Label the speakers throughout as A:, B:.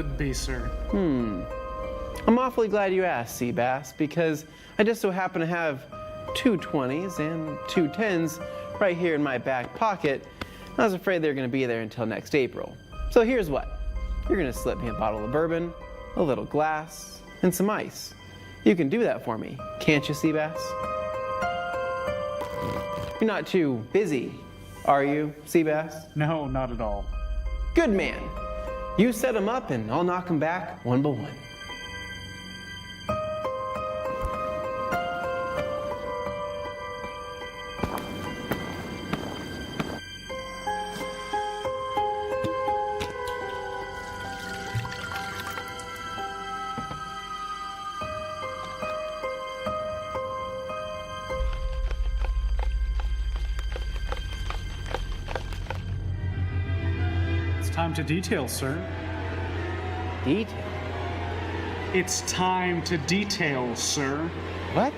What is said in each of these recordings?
A: would be, sir?
B: I'm awfully glad you asked, Seabass, because I just so happen to have 2 20s and 2 10s right here in my back pocket. I was afraid they were going to be there until next April. So here's what. You're going to slip me a bottle of bourbon, a little glass, and some ice. You can do that for me, can't you, Seabass? You're not too busy, are you, Seabass?
A: No, not at all.
B: Good man. You set them up and I'll knock them back one by one.
A: Time to detail, sir.
B: Detail?
A: It's time to detail, sir.
B: What?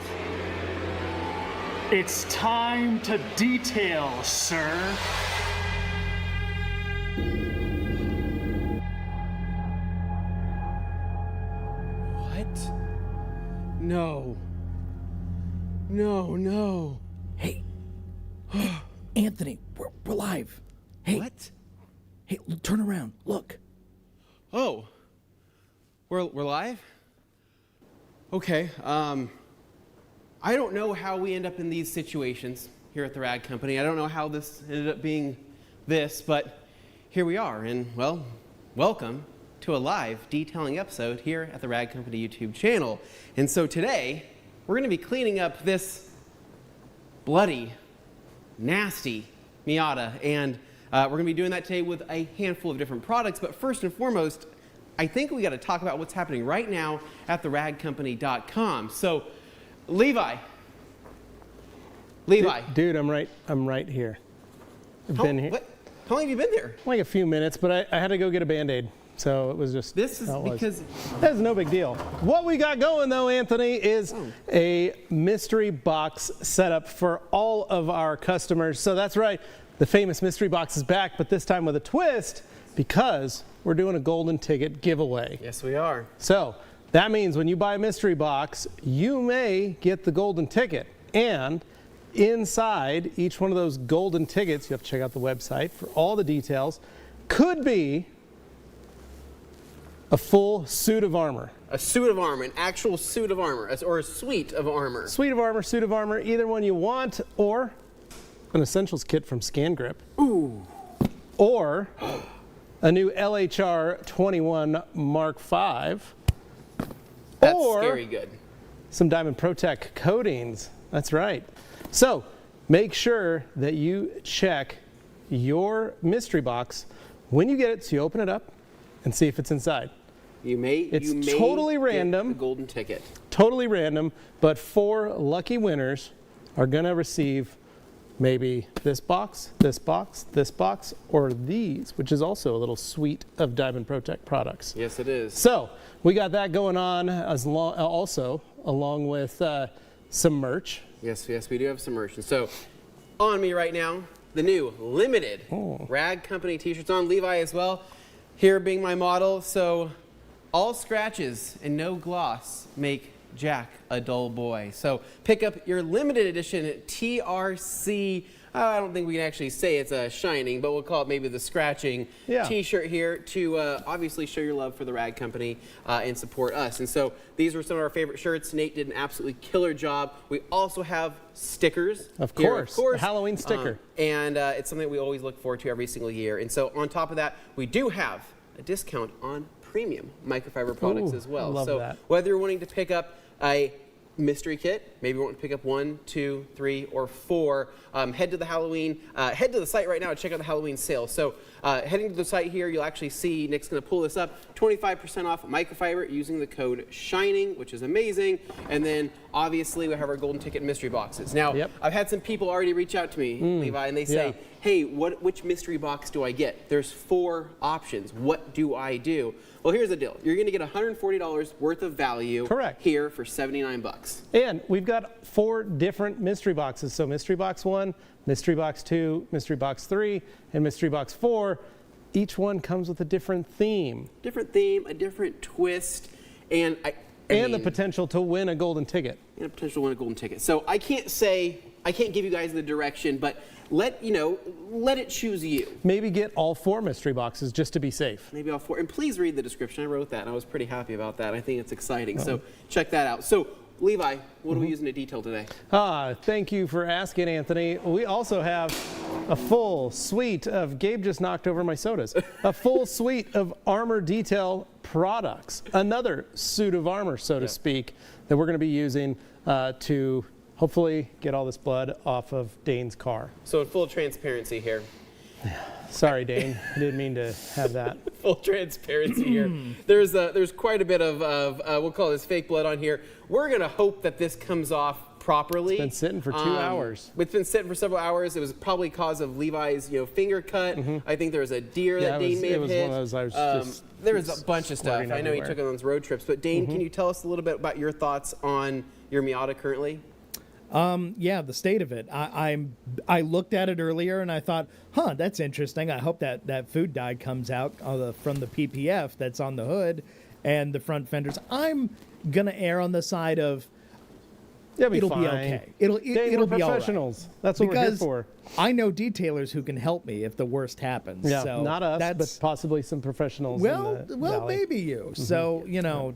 A: It's time to detail, sir.
B: What? No. No, no.
C: Hey, Anthony, we're live. Hey.
B: What?
C: Hey, turn around. Look.
B: Oh, we're live? Okay, I don't know how we end up in these situations here at the Rag Company. I don't know how this ended up being this, but here we are, and well, welcome to a live detailing episode here at the Rag Company YouTube channel. And so today, we're gonna be cleaning up this bloody, nasty Miata, and we're going to be doing that today with a handful of different products, but first and foremost, I think we got to talk about what's happening right now at theragcompany.com. So, Levi.
D: Dude, I'm right here. I've been here.
B: What? How long have you been there?
D: Like a few minutes, but I had to go get a Band-Aid. So it was just.
B: This is because.
D: That's no big deal. What we got going though, Anthony, is a mystery box setup for all of our customers. So that's right. The famous mystery box is back, but this time with a twist because we're doing a golden ticket giveaway.
B: Yes, we are.
D: So that means when you buy a mystery box, you may get the golden ticket. And inside each one of those golden tickets, you have to check out the website for all the details, could be a full suit of armor.
B: A suit of armor, an actual suit of armor, or a suite of armor.
D: Suite of armor, suit of armor, either one you want, or an essentials kit from Scan Grip.
B: Ooh.
D: Or a new LHR 21 Mark V.
B: That's
D: or
B: scary good.
D: Some Diamond Protec coatings. That's right. So make sure that you check your mystery box when you get it, so you open it up and see if it's inside. It's totally random.
B: Get the golden ticket.
D: Totally random, but 4 lucky winners are going to receive maybe this box, this box, this box, or these, which is also a little suite of Diamond Protec products.
B: Yes, it is.
D: So we got that going on also along with some merch.
B: Yes, we do have some merch. And so on me right now, the new limited Rag Company t-shirts on Levi as well. Here being my model. So all scratches and no gloss make Jack a dull boy. So pick up your limited edition TRC. I don't think we can actually say it's a shining, but we'll call it maybe the scratching t-shirt here to obviously show your love for the Rag Company and support us. And so these were some of our favorite shirts. Nate did an absolutely killer job. We also have stickers.
D: Of course. A Halloween sticker.
B: And it's something that we always look forward to every single year. And so on top of that, we do have a discount on premium microfiber products as well.
D: I love that.
B: Whether you're wanting to pick up a mystery kit, maybe you want to pick up 1, 2, 3, or 4, head to the site right now to check out the Halloween sale. So heading to the site here, you'll actually see, Nick's going to pull this up, 25% off microfiber using the code SHINING, which is amazing. And then obviously we have our golden ticket mystery boxes. Now, I've had some people already reach out to me, Levi, and they say, hey, which mystery box do I get? There's 4 options. What do I do? Well, here's the deal. You're going to get $140 worth of value here for $79.
D: And we've got 4 different mystery boxes. So mystery box 1, mystery box 2, mystery box 3, and mystery box 4. each one comes with a different theme.
B: Different theme, a different twist, and
D: the potential to win a golden ticket.
B: And a potential to win a golden ticket. So I can't give you guys the direction, but let it choose you.
D: Maybe get all 4 mystery boxes just to be safe.
B: Maybe all 4. And please read the description. I wrote that, and I was pretty happy about that. I think it's exciting. So check that out. So Levi, what are we using to detail today?
D: Thank you for asking, Anthony. We also have a full suite of, Gabe just knocked over my sodas, a full suite of Armour Detail products. Another suit of armor, so to speak, that we're going to be using to hopefully get all this blood off of Dane's car.
B: So in full transparency here.
D: Sorry, Dane. I didn't mean to have that.
B: Full transparency here. There's quite a bit of we'll call this fake blood on here. We're going to hope that this comes off properly.
D: It's been sitting for 2 hours.
B: It's been sitting for several hours. It was probably cause of Levi's finger cut. I think there was a deer that Dane may have hit.
D: It was one of those,
B: there was a bunch of stuff. I know he
D: everywhere.
B: took on those road trips. But Dane, can you tell us a little bit about your thoughts on your Miata currently?
E: Yeah, the state of it. I looked at it earlier and I thought, that's interesting. I hope that food dye comes out from the PPF that's on the hood and the front fenders. I'm gonna err on the side of it'll be okay. It'll
D: we're
E: be all right.
D: professionals. That's what we're here for.
E: I know detailers who can help me if the worst happens.
D: Yeah,
E: so
D: not us, but possibly some professionals.
E: Well,
D: in the valley.
E: maybe you. So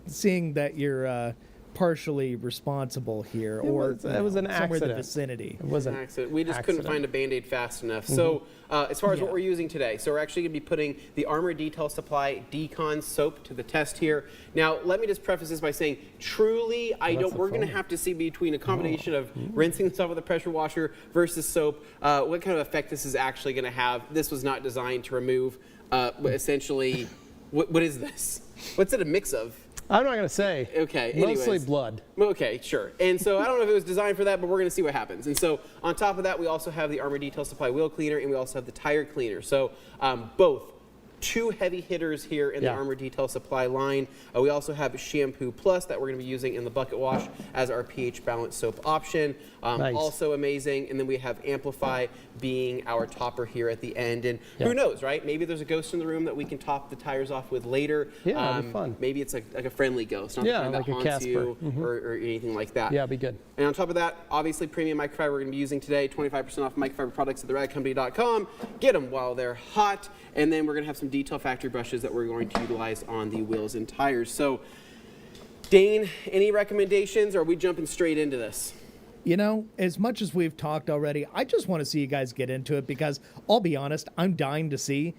E: seeing that you're partially responsible here,
D: It was an
E: somewhere in the
D: accident.
E: vicinity.
D: It was an
B: accident. We just couldn't find a Band-Aid fast enough. So as far as what we're using today, so we're actually going to be putting the Armour Detail Supply Decon soap to the test here. Now, let me just preface this by saying, truly, we're going to have to see between a combination of rinsing this off with a pressure washer versus soap, what kind of effect this is actually going to have. This was not designed to remove, essentially, what is this? What's it a mix of?
D: I'm not going to say.
B: Okay.
D: Mostly
B: Anyways.
D: blood.
B: Okay, sure. And so I don't know if it was designed for that, but we're going to see what happens. And so on top of that, we also have the Armour Detail Supply wheel cleaner, and we also have the tire cleaner. So both 2 heavy hitters here in the Armour Detail Supply line. We also have Shampoo Plus that we're going to be using in the bucket wash as our pH balance soap option.
D: Nice.
B: Also amazing. And then we have Amplify being our topper here at the end. And who knows, right? Maybe there's a ghost in the room that we can top the tires off with later.
D: Yeah, that'd be fun.
B: Maybe it's like a friendly ghost, not the kind
D: like
B: that
D: a
B: haunts
D: Casper.
B: you or anything like that.
D: Yeah, it'd be good.
B: And on top of that, obviously premium microfiber we're going to be using today, 25% off microfiber products at theradcompany.com. Get them while they're hot. And then we're going to have some detail factory brushes that we're going to utilize on the wheels and tires. So, Dane, any recommendations, or are we jumping straight into this?
E: As much as we've talked already, I just want to see you guys get into it because I'll be honest, I'm dying to see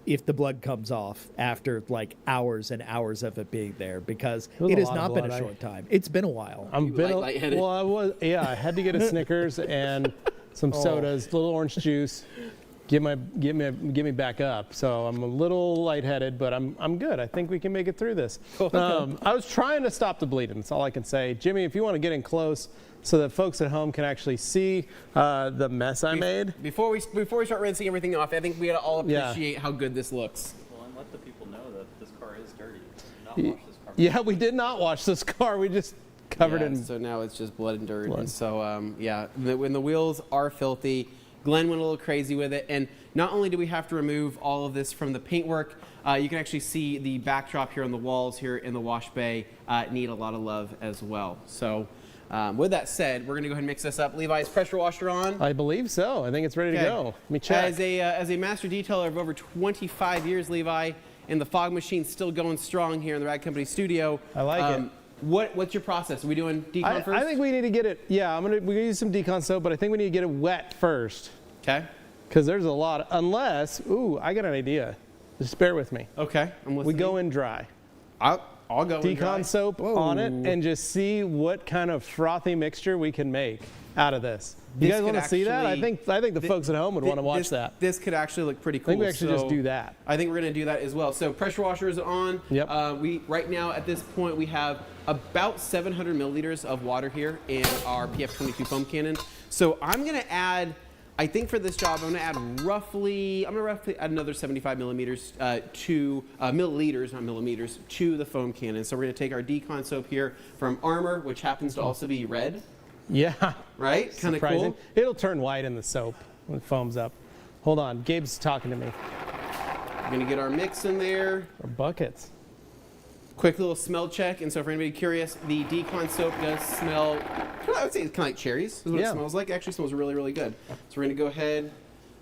E: if the blood comes off after like hours and hours of it being there because it has not been a short time. It's been a while.
B: Lightheaded?
D: Well, I had to get a Snickers and some sodas, a little orange juice. Get me back up. So I'm a little lightheaded, but I'm good. I think we can make it through this. I was trying to stop the bleeding. That's all I can say. Jimmy, if you want to get in close so that folks at home can actually see the mess I made.
B: Before we start rinsing everything off, I think we got to all appreciate how good this looks.
F: Well, and let the people know that this car is dirty. We did not wash this car.
D: Yeah, we did not wash this car. We just covered it in.
B: So now it's just blood and dirt. And so, when the wheels are filthy, Glenn went a little crazy with it. And not only do we have to remove all of this from the paintwork, you can actually see the backdrop here on the walls here in the wash bay need a lot of love as well. So with that said, we're going to go ahead and mix this up. Levi's pressure washer on.
D: I believe so. I think it's ready to go. Let me check.
B: As a master detailer of over 25 years, Levi, and the fog machine's still going strong here in the Rad Company studio.
D: I like it.
B: What's your process? Are we doing decon first?
D: I think we need to get it. Yeah, we're gonna use some decon soap, but I think we need to get it wet first.
B: Okay.
D: Because there's a lot. Unless, I got an idea. Just bear with me.
B: Okay. I'm listening.
D: We go in dry.
B: I'll go in dry.
D: Decon soap on it, and just see what kind of frothy mixture we can make out of this. You guys want to see that? I think the folks at home would want to watch that.
B: This could actually look pretty cool.
D: I think we actually just do that.
B: I think we're going to do that as well. So pressure washer is on.
D: Yep.
B: Right now at this point we have about 700 milliliters of water here in our PF22 foam cannon. So I'm going to add, I think for this job, I'm going to add roughly add another 75 milliliters, not millimeters, to the foam cannon. So we're going to take our decon soap here from Armour, which happens to also be red.
D: Yeah.
B: Right? Kind of cool.
D: It'll turn white in the soap when it foams up. Hold on. Gabe's talking to me.
B: We're gonna get our mix in there.
D: Our buckets.
B: Quick little smell check. And so for anybody curious, the decon soap does smell, I would say it's kind of like cherries is what it smells like. It actually smells really, really good. So we're gonna go ahead,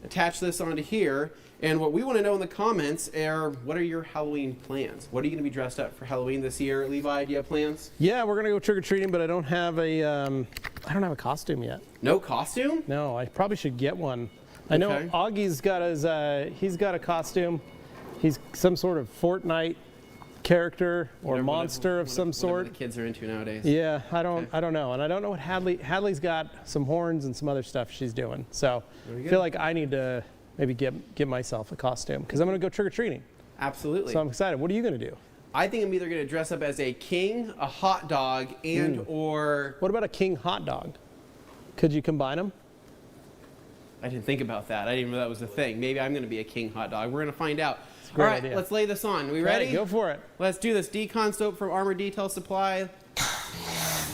B: attach this onto here. And what we want to know in the comments are, what are your Halloween plans? What are you going to be dressed up for Halloween this year? Levi, do you have plans?
D: Yeah, we're gonna go trick or treating, but I don't have a costume yet.
B: No costume?
D: No, I probably should get one. I know
B: Okay.
D: Augie's got he's got a costume. He's some sort of Fortnite character or monster of some
B: Whatever
D: sort.
B: the kids are into nowadays.
D: Yeah, I don't know, and I don't know what Hadley's got some horns and some other stuff she's doing. So I feel like I need to maybe get myself a costume because I'm gonna go trick or treating.
B: Absolutely.
D: So I'm excited. What are you gonna do?
B: I think I'm either going to dress up as a king, a hot dog, and or...
D: What about a king hot dog? Could you combine them?
B: I didn't think about that. I didn't even know that was a thing. Maybe I'm going to be a king hot dog. We're going to find out.
D: a great
B: All right,
D: idea.
B: let's lay this on. We ready?
D: Go for it.
B: Let's do this. Decon soap from Armour Detaily Supply.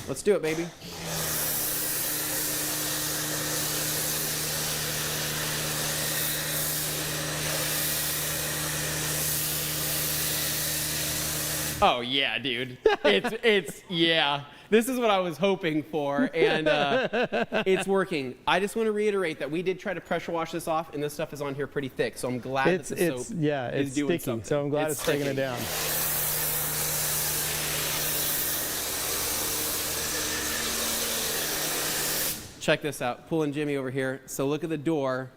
B: Let's do it, baby. Oh yeah, dude. Yeah. This is what I was hoping for, and it's working. I just want to reiterate that we did try to pressure wash this off, and this stuff is on here pretty thick. So I'm glad that the soap
D: it's
B: is doing
D: sticky.
B: something.
D: So I'm glad it's taking it
B: sticking.
D: down.
B: Check this out. Pulling Jimmy over here. So look at the door,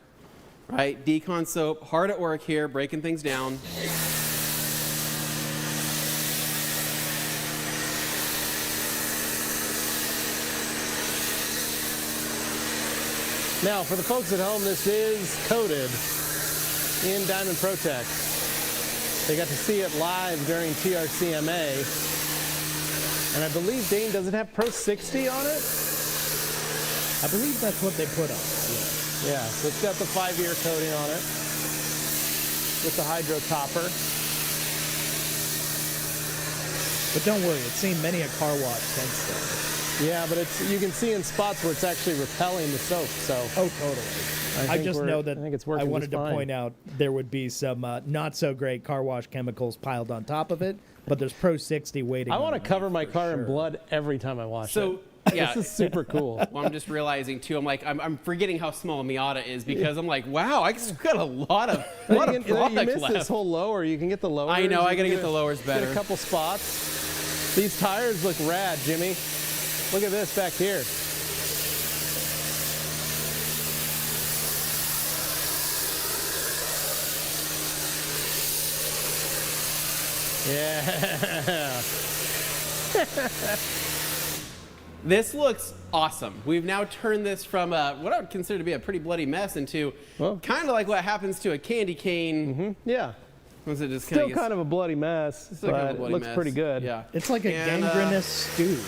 B: right? Decon soap, hard at work here, breaking things down.
D: Now, for the folks at home, this is coated in Diamond Protect. They got to see it live during TRCMA. And I believe, Dane, does it have Pro 60 on it?
E: I believe that's what they put on.
D: Yeah, so it's got the 5-year coating on it with the hydro topper.
E: But don't worry, it's seen many a car wash since then.
D: Yeah, but you can see in spots where it's actually repelling the soap. So
E: Oh, totally. I
D: think
E: just
D: we're-
E: know that
D: I think it's working
E: I wanted
D: just
E: to
D: fine.
E: point out there would be some not so great car wash chemicals piled on top of it, but there's Pro 60 waiting.
D: I want to
E: underneath
D: cover my
E: for
D: car in
E: sure.
D: blood every time I wash
B: So
D: it.
B: yeah,
D: This is super cool.
B: well, I'm just realizing too. I'm forgetting how small a Miata is because I'm like, wow, I just got a lot of
D: You
B: product
D: missed
B: left.
D: this whole lower. You can get the lower.
B: I know, I gotta get the lowers better.
D: Get a couple spots. These tires look rad, Jimmy. Look at this back here. Yeah.
B: This looks awesome. We've now turned this from what I would consider to be a pretty bloody mess into
D: Well-
B: kind of like what happens to a candy cane.
D: Yeah.
B: Was it just
D: Still
B: gets-
D: kind of a bloody mess,
B: still kind of a
D: but
B: bloody
D: it looks
B: mess.
D: pretty good.
B: Yeah.
E: It's like a
B: And,
E: gangrenous stew.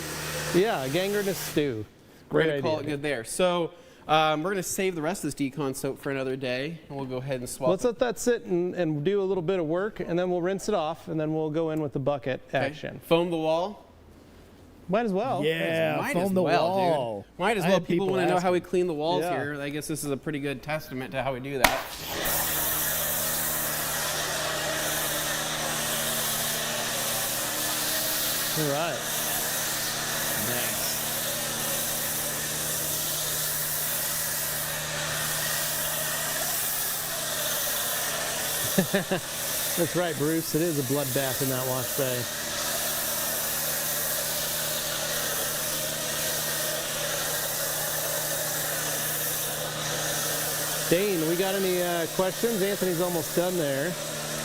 D: Yeah, a gangrenous stew.
B: We're
D: Great
B: gonna call it
D: idea.
B: good there. So we're gonna save the rest of this decon soap for another day, and we'll go ahead and swap.
D: Let's let that sit and do a little bit of work, and then we'll rinse it off, and then we'll go in with the bucket
B: Okay.
D: action.
B: Foam the wall.
D: Might as well.
E: Yeah,
B: Might
E: foam
B: as
E: the
B: well,
E: wall.
B: dude. Might as
E: I
B: well.
E: had
B: People want to know how we
E: asking.
B: clean the walls
D: Yeah.
B: here. I guess this is a pretty good testament to how we do that.
D: All right.
E: Nice.
D: That's right, Bruce. It is a bloodbath in that wash bay. Dane, we got any questions? Anthony's almost done there.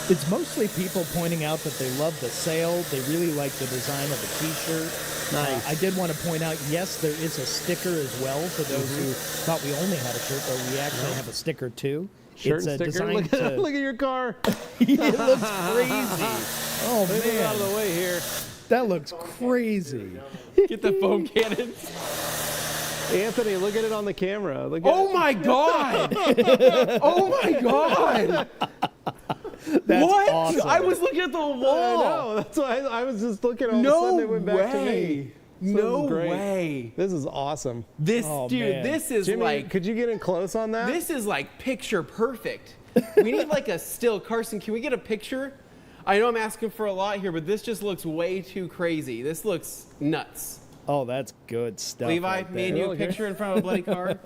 E: It's mostly people pointing out that they love the sale. They really like the design of the T-shirt.
D: Nice.
E: I did want to point out, yes, there is a sticker as well for those who thought we only had a shirt, but we actually have a sticker too.
D: Shirt
E: it's
D: and sticker.
E: designed
D: Look,
E: to.
D: look at your car.
E: It looks crazy. Oh
D: Move it out of
E: man,
D: the way here.
E: that looks crazy.
B: Get the foam cannons.
D: Anthony, look at it on the camera. Look at
B: Oh my god! Oh my god!
E: That's
B: What?
E: awesome.
B: I was looking at the
D: I
B: wall.
D: know. That's why I was just looking. All of a
B: No
D: sudden it went back to me.
B: way.
D: So this
B: No
D: is great.
B: way.
D: This is awesome.
B: This
E: Oh,
B: dude,
E: man.
B: this is
D: Jimmy,
B: like
D: could you get in close on that?
B: this is like picture perfect. We need like a still. Carson, can we get a picture? I know I'm asking for a lot here, but this just looks way too crazy. This looks nuts.
E: Oh, that's good stuff.
B: Levi,
E: right
B: me and
E: there.
B: you a picture in front of a bloody car?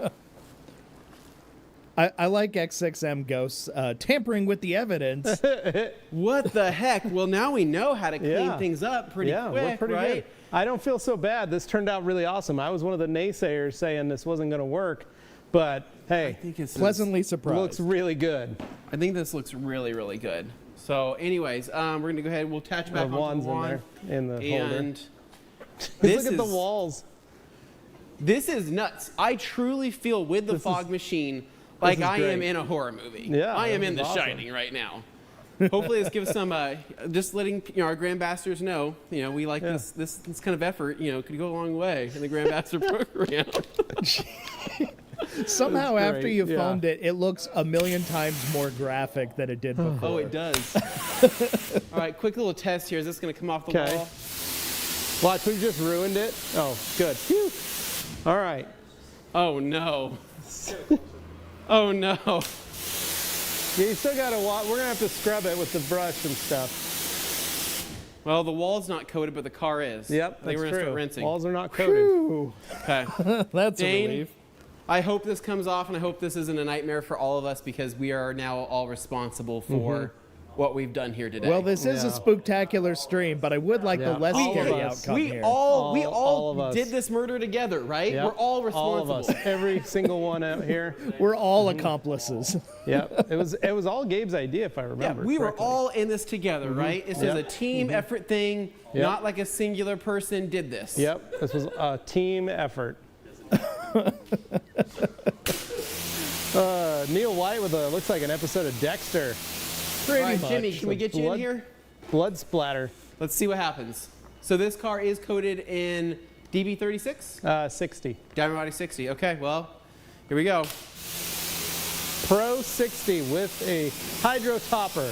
E: I like X6M Ghosts tampering with the evidence.
B: What the heck? Well, now we know how to clean things up pretty quick,
D: we're pretty
B: right?
D: good. I don't feel so bad. This turned out really awesome. I was one of the naysayers saying this wasn't going to work, but hey,
B: I think it's
E: Pleasantly surprised.
D: looks really good.
B: I think this looks really, really good. So, anyways, we're gonna go ahead. We'll attach back
D: The
B: onto
D: wand's
B: the wand,
D: in there, in the holder.
B: and
D: Look at the walls.
B: This is nuts. I truly feel with the
D: This
B: fog
D: is-
B: machine like
D: is
B: I am
D: great.
B: in a horror movie.
D: Yeah,
B: I am
D: this
B: in
D: is
B: The
D: awesome.
B: Shining right now. Hopefully, this gives some just letting our grandmasters know. We like this kind of effort. Could go a long way in the grandmaster program.
E: Somehow,
D: That's
E: after
D: great,
E: you
D: yeah.
E: filmed it, it looks a million times more graphic than it did before.
B: Oh, it does. All right, quick little test here. Is this going to come off the
D: Okay.
B: wall?
D: Watch, we just ruined it. Oh, good. Phew. All right.
B: Oh no. Oh no.
D: Yeah, you still got to watch. We're going to have to scrub it with the brush and stuff.
B: Well, the wall's not coated, but the car is.
D: Yep,
B: I think
D: that's
B: we're gonna
D: true.
B: start rinsing.
D: Walls are not coated.
E: Whew.
B: Okay.
E: That's a
B: Dane,
E: relief.
B: I hope this comes off, and I hope this isn't a nightmare for all of us because we are now all responsible for what we've done here today.
E: Well, this is a spectacular stream, but I would like the
D: Yeah.
E: less
D: All of
E: scary
D: us.
E: outcome
B: we
E: here.
B: all
D: All of us.
B: did this murder together, right?
D: Yep.
B: We're all responsible.
D: All of us. Every single one out here.
E: We're all accomplices.
D: Yep. It was all Gabe's idea, if I
B: Yeah,
D: remember.
B: we were
D: correctly.
B: all in this together, right? This is
D: Yep.
B: a team effort thing,
D: Yep.
B: not like a singular person did this.
D: Yep. This was a team effort. Neil White with looks like an episode of Dexter.
B: All right, Jimmy, can we get you in
D: Blood-
B: here?
D: Blood splatter.
B: Let's see what happens. So this car is coated in DB36?
D: 60.
B: Diamond Body 60. Okay, well, here we go.
D: Pro 60 with a hydro topper.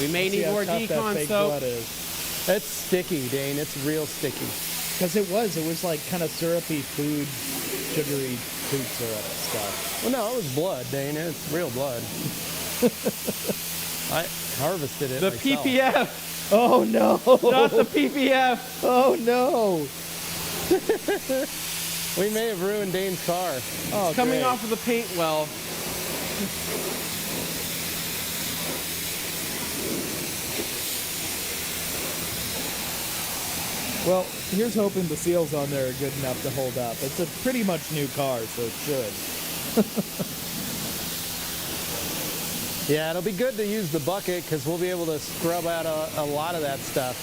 B: We may
E: See
B: need
E: how
B: more
E: tough that
B: decon
E: fake
B: soap.
E: blood is.
D: It's sticky, Dane. It's real sticky.
E: Because it was like kind of syrupy food, sugary food syrup stuff.
D: Well, no, it was blood, Dane. It's real blood. I harvested it
B: The
D: myself.
B: PPF,
E: Oh no!
B: not the PPF.
E: Oh no!
D: We may have ruined Dane's car.
E: Oh,
B: Coming
E: great.
B: off of the paint well.
E: Well, here's hoping the seals on there are good enough to hold up. It's a pretty much new car, so it should.
D: Yeah, it'll be good to use the bucket because we'll be able to scrub out a lot of that stuff.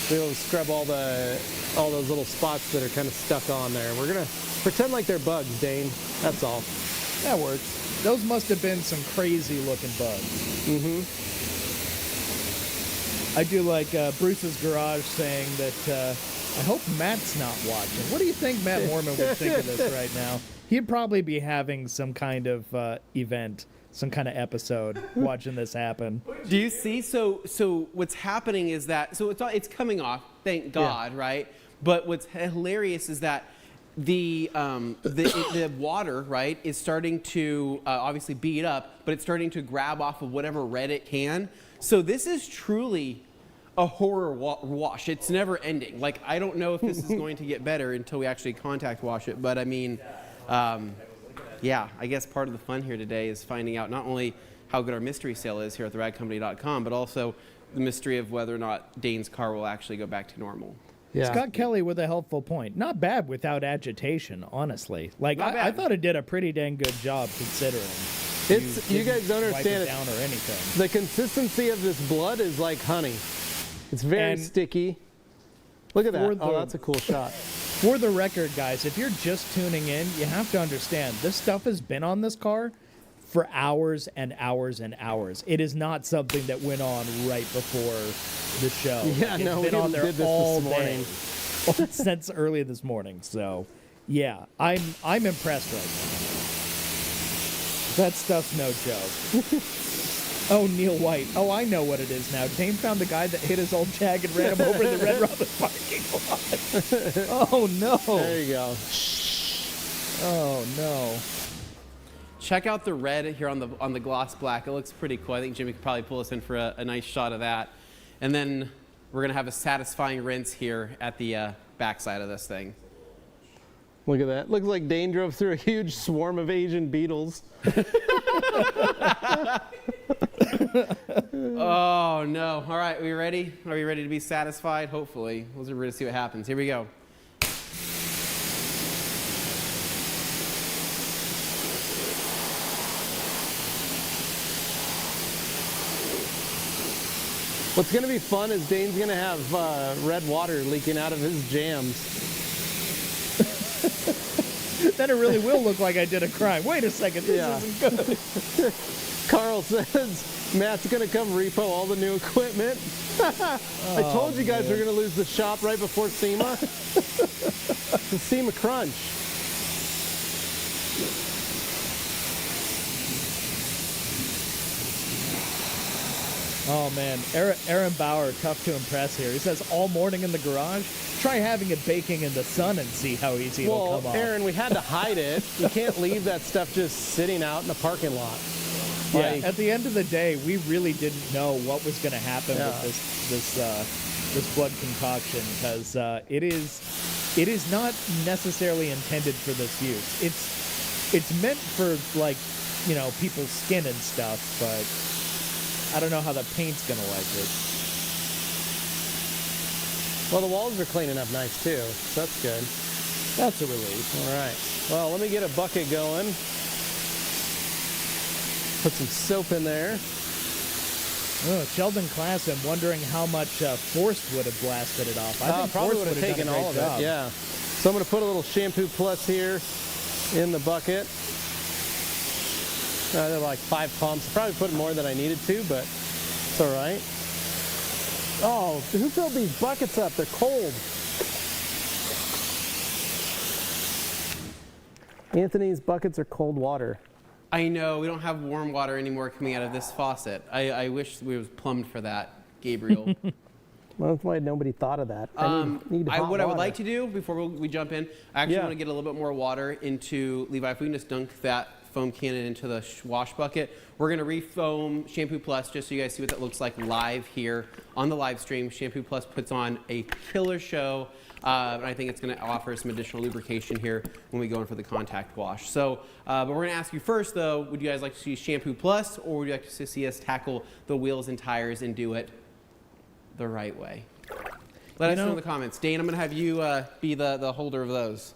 D: We'll be able to scrub all those little spots that are kind of stuck on there. We're gonna pretend like they're bugs, Dane. That's all.
E: That works. Those must have been some crazy looking bugs.
D: Mm-hmm.
E: I do like Bruce's Garage saying that I hope Matt's not watching. What do you think Matt Mormon would think of this right now? He'd probably be having some kind of event, some kind of episode, watching this happen.
B: Do you see? So what's happening is that it's coming off. Thank God, right? But what's hilarious is that the water, right, is starting to obviously beat up, but it's starting to grab off of whatever red it can. So this is truly a horror wash. It's never ending. Like, I don't know if this is going to get better until we actually contact wash it. But I mean, yeah, I guess part of the fun here today is finding out not only how good our mystery sale is here at theradcompany.com, but also the mystery of whether or not Dane's car will actually go back to normal.
D: Yeah.
E: Scott Kelly with a helpful point. Not bad without agitation, honestly. Like,
B: Not
E: I
B: bad.
E: thought it did a pretty dang good job considering.
D: You guys don't
E: Wipe
D: understand
E: it
D: it.
E: down or anything.
D: The consistency of this blood is like honey. It's very
E: And
D: sticky. Look at that.
E: for
D: Oh,
E: the-
D: that's a cool shot.
E: For the record, guys, if you're just tuning in, you have to understand this stuff has been on this car for hours and hours and hours. It is not something that went on right before the show.
D: Yeah,
E: It's
D: no,
E: been
D: we
E: on there
D: did this
E: all
D: this morning.
E: day since early this morning. So, yeah, I'm impressed right now. That stuff's no joke. Oh, Neil White. Oh, I know what it is now. Dane found the guy that hit his old Jag and ran him over in the Red Robin parking lot. Oh, no.
D: There you go.
E: Oh no.
B: Check out the red here on the gloss black. It looks pretty cool. I think Jimmy could probably pull us in for a nice shot of that. And then we're gonna have a satisfying rinse here at the backside of this thing.
D: Look at that. Looks like Dane drove through a huge swarm of Asian beetles.
B: Oh no. All right, are we ready? Are we ready to be satisfied? Hopefully. We're ready to see what happens. Here we go.
D: What's going to be fun is Dane's going to have red water leaking out of his jams.
E: Then it really will look like I did a crime. Wait a second, this isn't good.
D: Carl says Matt's going to come repo all the new equipment. I told you guys we're going to lose the shop right before SEMA. The SEMA crunch.
E: Oh man, Aaron Bauer, tough to impress here. He says all morning in the garage. Try having it baking in the sun and see how easy it'll come off.
D: Aaron, we had to hide it. You can't leave that stuff just sitting out in the parking lot.
E: Yeah,
D: Like,
E: at the end of the day, we really didn't know what was going to happen with this blood concoction because it is not necessarily intended for this use. It's meant for like people's skin and stuff, but I don't know how the paint's going to like it.
D: well, the walls are cleaning up nice too, so that's good.
E: That's a relief.
D: All right. Well, let me get a bucket going. Put some soap in there.
E: Oh, Sheldon Class, I'm wondering how much Forced would have blasted it off. I think
D: Probably
E: Forced
D: would have taken
E: done a
D: all of
E: great job.
D: it. Yeah. So I'm going to put a little Shampoo Plus here in the bucket. They're like 5 pumps. I probably put more than I needed to, but it's all right. Oh, who filled these buckets up? They're cold. Anthony's buckets are cold water.
B: I know, we don't have warm water anymore coming out of this faucet. I wish we was plumbed for that, Gabriel.
D: Well, that's why nobody thought of that. Need hot
B: what I would
D: water.
B: like to do before we jump in, I actually
D: Yeah.
B: want to get a little bit more water into Levi. If we can just dunk that foam cannon into the wash bucket. We're going to refoam Shampoo Plus just so you guys see what that looks like live here on the live stream. Shampoo Plus puts on a killer show. And I think it's going to offer some additional lubrication here when we go in for the contact wash. So, but we're going to ask you first, though, would you guys like to see Shampoo Plus, or would you like to see us tackle the wheels and tires and do it the right way? Let us know in the comments. Dane, I'm going to have you be the holder of those.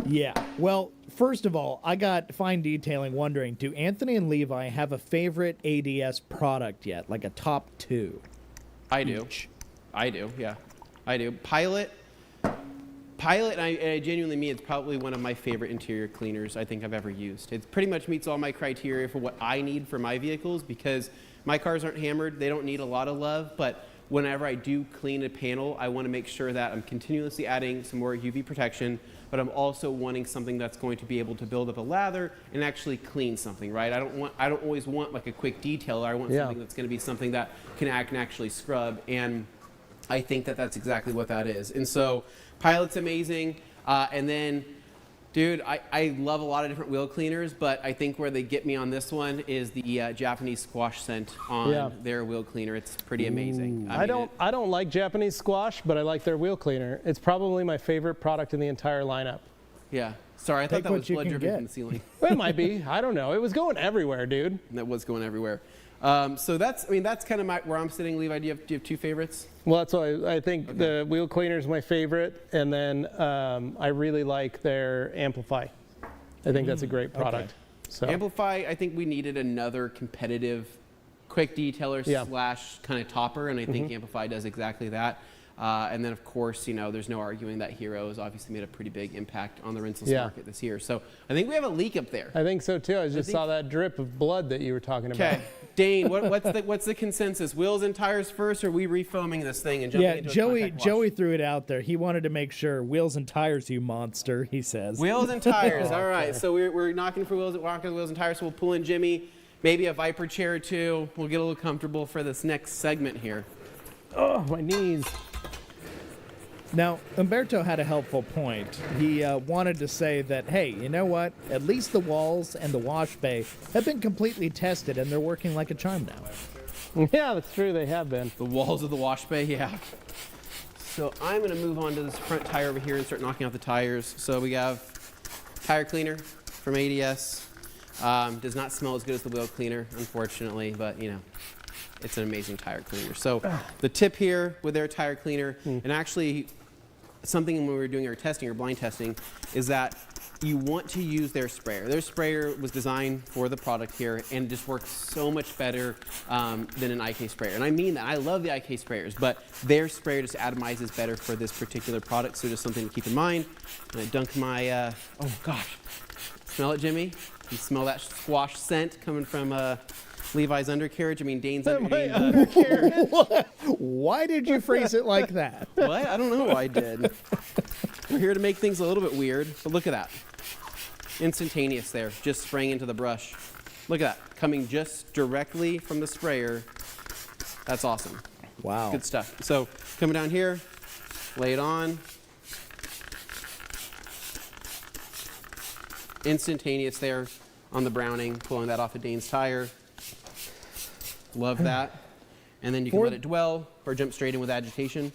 E: Yeah. Well, first of all, I got Fine Detailing wondering, do Anthony and Levi have a favorite ADS product yet? Like a top 2?
B: I do. I do, yeah. I do. Pilot, and I genuinely mean it's probably one of my favorite interior cleaners I think I've ever used. It pretty much meets all my criteria for what I need for my vehicles because my cars aren't hammered. They don't need a lot of love, but whenever I do clean a panel, I want to make sure that I'm continuously adding some more UV protection, but I'm also wanting something that's going to be able to build up a lather and actually clean something, right? I don't always want like a quick detailer. I want something that's going to be something that can actually scrub, and I think that that's exactly what that is. And so Pilot's amazing, and then dude, I love a lot of different wheel cleaners, but I think where they get me on this one is the Japanese squash scent on their wheel cleaner. It's pretty amazing.
D: I don't like Japanese squash, but I like their wheel cleaner. It's probably my favorite product in the entire lineup.
B: Yeah. Sorry, I thought that was blood dripping from the ceiling.
D: Well, it might be. I don't know. It was going everywhere, dude.
B: That was going everywhere. So that's kind of where I'm sitting. Levi, do you have 2 favorites?
D: Well, that's why I think the wheel cleaner is my favorite, and then I really like their Amplify. I think that's a great product. So
B: Amplify, I think we needed another competitive quick detailer slash kind of topper, and I think Amplify does exactly that. And then, of course, there's no arguing that Hero has obviously made a pretty big impact on the rinseless market this year. So I think we have a leak up there.
D: I think so too. I just saw that drip of blood that you were talking about.
B: Okay, Dane, what's the consensus? Wheels and tires first, or are we refoaming this thing and jumping into a contact wash?
E: Joey threw it out there. He wanted to make sure wheels and tires, you monster. He says
B: wheels and tires. All right, so we're knocking for wheels and tires. So we'll pull in Jimmy, maybe a Viper chair or 2. We'll get a little comfortable for this next segment here.
D: Oh, my knees.
E: Now, Umberto had a helpful point. He wanted to say that, hey, you know what? At least the walls and the wash bay have been completely tested, and they're working like a charm now.
D: Yeah, that's true. They have been.
B: The walls of the wash bay, yeah. So I'm going to move on to this front tire over here and start knocking out the tires. So we have tire cleaner from ADS. Does not smell as good as the wheel cleaner, unfortunately, but you know, it's an amazing tire cleaner. So the tip here with their tire cleaner, and actually something when we were doing our testing, or blind testing, is that you want to use their sprayer. Their sprayer was designed for the product here and just works so much better than an IK sprayer. And I mean that. I love the IK sprayers, but their sprayer just atomizes better for this particular product, so just something to keep in mind. And I dunk my, oh gosh, smell it, Jimmy? You smell that squash scent coming from Levi's undercarriage? I mean, Dane's undercarriage.
E: Why did you phrase it like that?
B: What? I don't know why I did. We're here to make things a little bit weird, but look at that. Instantaneous there, just spraying into the brush. Look at that, coming just directly from the sprayer. That's awesome.
E: Wow.
B: Good stuff. So coming down here, lay it on. Instantaneous there on the Browning, pulling that off of Dane's tire. Love that. And then you can let it dwell or jump straight in with agitation.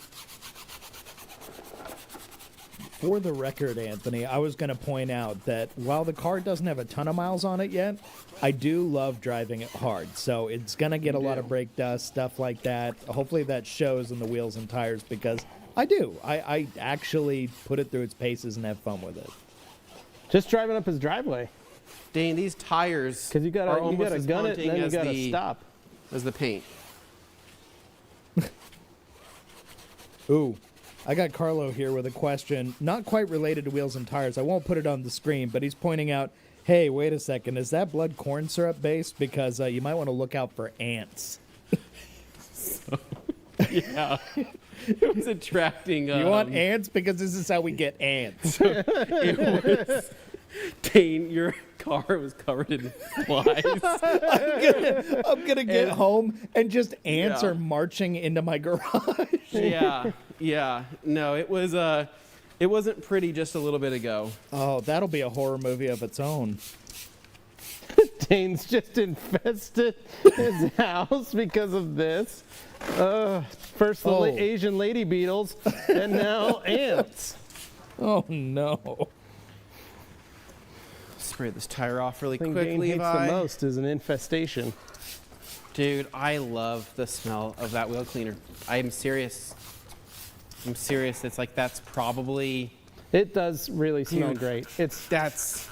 E: For the record, Anthony, I was going to point out that while the car doesn't have a ton of miles on it yet, I do love driving it hard. So it's going to get a lot of brake dust, stuff like that. Hopefully that shows in the wheels and tires, because I do. I actually put it through its paces and have fun with it.
D: Just driving up his driveway.
B: Dane, these tires
D: Because you gotta
B: as
D: gun it, and then you
B: as
D: gotta stop.
B: as the paint.
E: Ooh, I got Carlo here with a question, not quite related to wheels and tires. I won't put it on the screen, but he's pointing out, hey, wait a second, is that blood corn syrup based? Because you might want to look out for ants.
B: Yeah. It was attracting.
E: You want ants? Because this is how we get ants.
B: It was, Dane, your car was covered in flies.
E: I'm gonna get home and just ants
B: Yeah.
E: are marching into my garage.
B: Yeah. No, it wasn't pretty just a little bit ago.
E: Oh, that'll be a horror movie of its own.
D: Dane's just infested his house because of this. First the Asian lady beetles, and now ants.
E: Oh no.
B: Spray this tire off really
D: The thing
B: quick,
D: Dane hates
B: Levi.
D: the most is an infestation.
B: Dude, I love the smell of that wheel cleaner. I'm serious. It's like that's probably
D: It does really smell
B: Dude,
D: great. It's
B: that's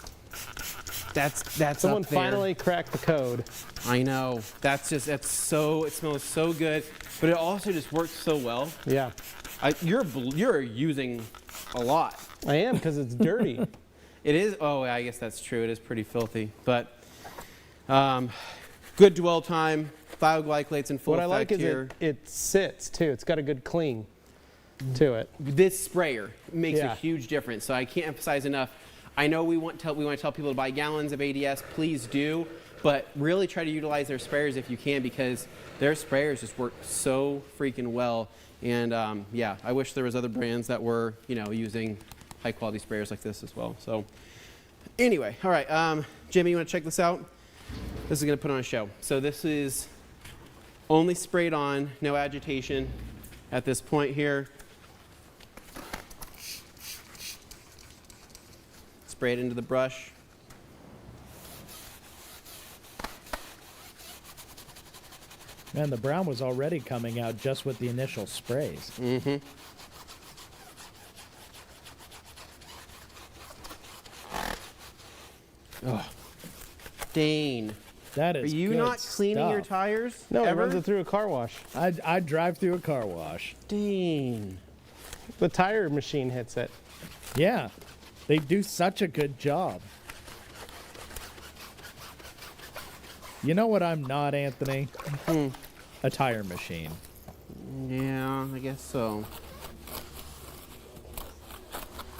D: someone
B: up there.
D: finally cracked the code.
B: I know. It smells so good, but it also just works so well.
D: Yeah,
B: You're using a lot.
D: I am, because it's dirty.
B: It is. Oh, I guess that's true. It is pretty filthy, but good dwell time. Thioglycolate's in full
D: What I
B: effect
D: like is
B: here.
D: it sits too. It's got a good clean to it.
B: This sprayer makes a
D: Yeah.
B: huge difference. So I can't emphasize enough. I know we want to tell people to buy gallons of ADS. Please do, but really try to utilize their sprayers if you can, because their sprayers just work so freaking well. And yeah, I wish there was other brands that were using high quality sprayers like this as well. So anyway, all right, Jimmy, you want to check this out? This is going to put on a show. So this is only sprayed on, no agitation at this point here. Spray it into the brush.
E: Man, the brown was already coming out just with the initial sprays.
B: Mm-hmm. Oh, Dane,
E: That
B: are
E: is
B: you
E: good
B: not cleaning your
E: stuff.
B: tires?
D: No, it
B: ever?
D: runs it through a car wash.
E: I'd drive through a car wash.
B: Dane.
D: The tire machine hits it.
E: Yeah, they do such a good job. You know what I'm not, Anthony? A tire machine.
B: Yeah, I guess so.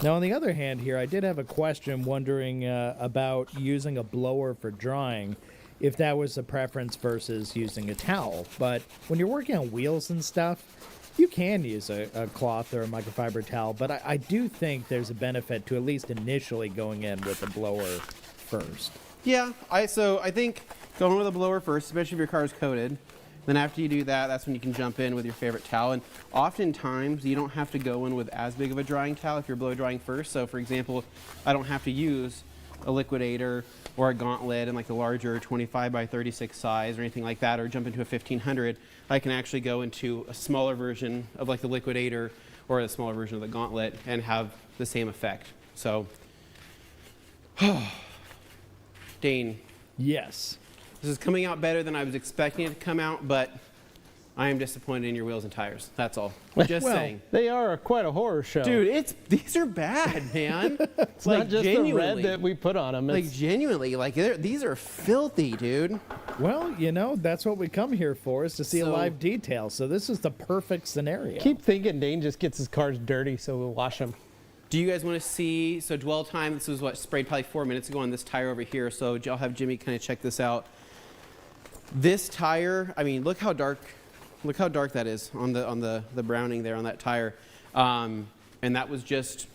E: Now, on the other hand here, I did have a question wondering about using a blower for drying, if that was a preference versus using a towel. But when you're working on wheels and stuff, You can use a cloth or a microfiber towel, but I do think there's a benefit to at least initially going in with the blower first.
B: Yeah, I think going with a blower first, especially if your car is coated. Then after you do that, that's when you can jump in with your favorite towel. And oftentimes, you don't have to go in with as big of a drying towel if you're blow drying first. So for example, I don't have to use a liquidator or a gauntlet in like the larger 25 by 36 size or anything like that, or jump into a 1500. I can actually go into a smaller version of like the liquidator or a smaller version of the gauntlet and have the same effect. So, Dane,
E: Yes.
B: this is coming out better than I was expecting it to come out, but I am disappointed in your wheels and tires. That's all. Just
E: Well,
B: saying.
D: They are quite a horror show.
B: Dude, these are bad, man.
D: it's not just the red that we put on them.
B: Like genuinely, like these are filthy, dude.
E: Well, you know, that's what we come here for, is to see a
B: So-
E: live detail. So this is the perfect scenario.
D: Keep thinking Dane just gets his cars dirty, so we'll wash them.
B: Do you guys want to see, so dwell time, this was what, sprayed probably 4 minutes ago on this tire over here, so I'll have Jimmy kind of check this out. This tire, I mean, look how dark that is on the browning there on that tire. And that was just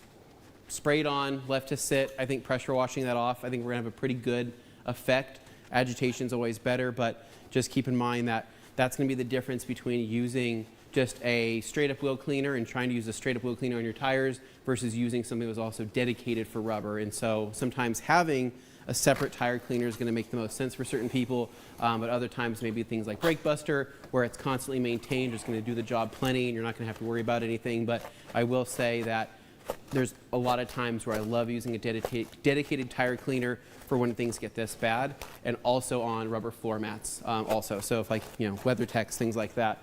B: sprayed on, left to sit. I think pressure washing that off, I think we're gonna have a pretty good effect. Agitation's always better, but just keep in mind that that's gonna be the difference between using just a straight up wheel cleaner and trying to use a straight up wheel cleaner on your tires versus using something that was also dedicated for rubber. And so sometimes having a separate tire cleaner is going to make the most sense for certain people, but other times maybe things like Brake Buster, where it's constantly maintained, is going to do the job plenty and you're not going to have to worry about anything. But I will say that there's a lot of times where I love using a dedicated tire cleaner for when things get this bad, and also on rubber floor mats also. So if like, you know, WeatherTech, things like that,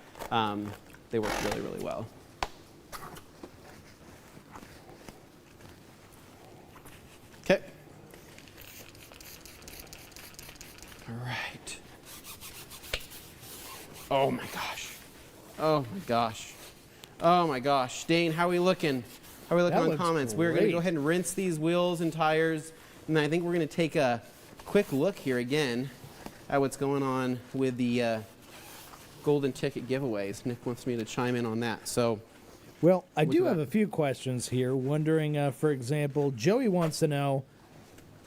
B: they work really, really well. Okay. All right. Oh my gosh. Oh my gosh. Oh my gosh. Dane, how are we looking? How are we looking
E: That
B: on
E: looks
B: comments? We're going to
E: great.
B: go ahead and rinse these wheels and tires. And I think we're going to take a quick look here again at what's going on with the golden ticket giveaways. Nick wants me to chime in on that. So,
E: Well, I
B: We'll
E: do
B: do
E: have
B: that.
E: a few questions here. Wondering, for example, Joey wants to know.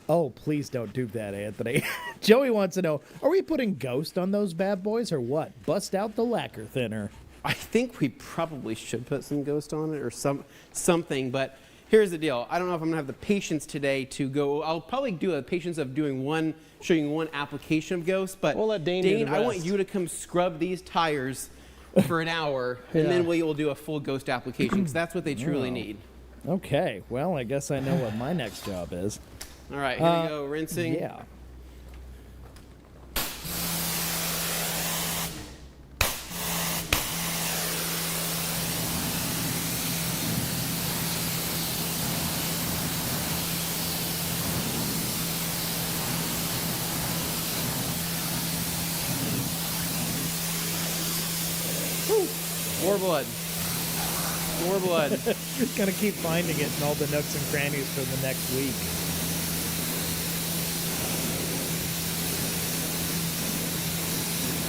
E: Oh, please don't do that, Anthony. Joey wants to know: are we putting Ghost on those bad boys or what? Bust out the lacquer thinner.
B: I think we probably should put some Ghost on it or something, but here's the deal. I don't know if I'm gonna have the patience today to go. I'll probably do a patience of showing one application of Ghost, but
D: We'll let Dane do the
B: I want
D: rest.
B: you to come scrub these tires for an hour, and then we will do a full Ghost application, because that's what they truly need.
E: Okay, well, I guess I know what my next job is.
B: All right, here we go, rinsing.
E: Yeah.
B: More blood. More blood.
E: Gonna keep finding it in all the nooks and crannies for the next week.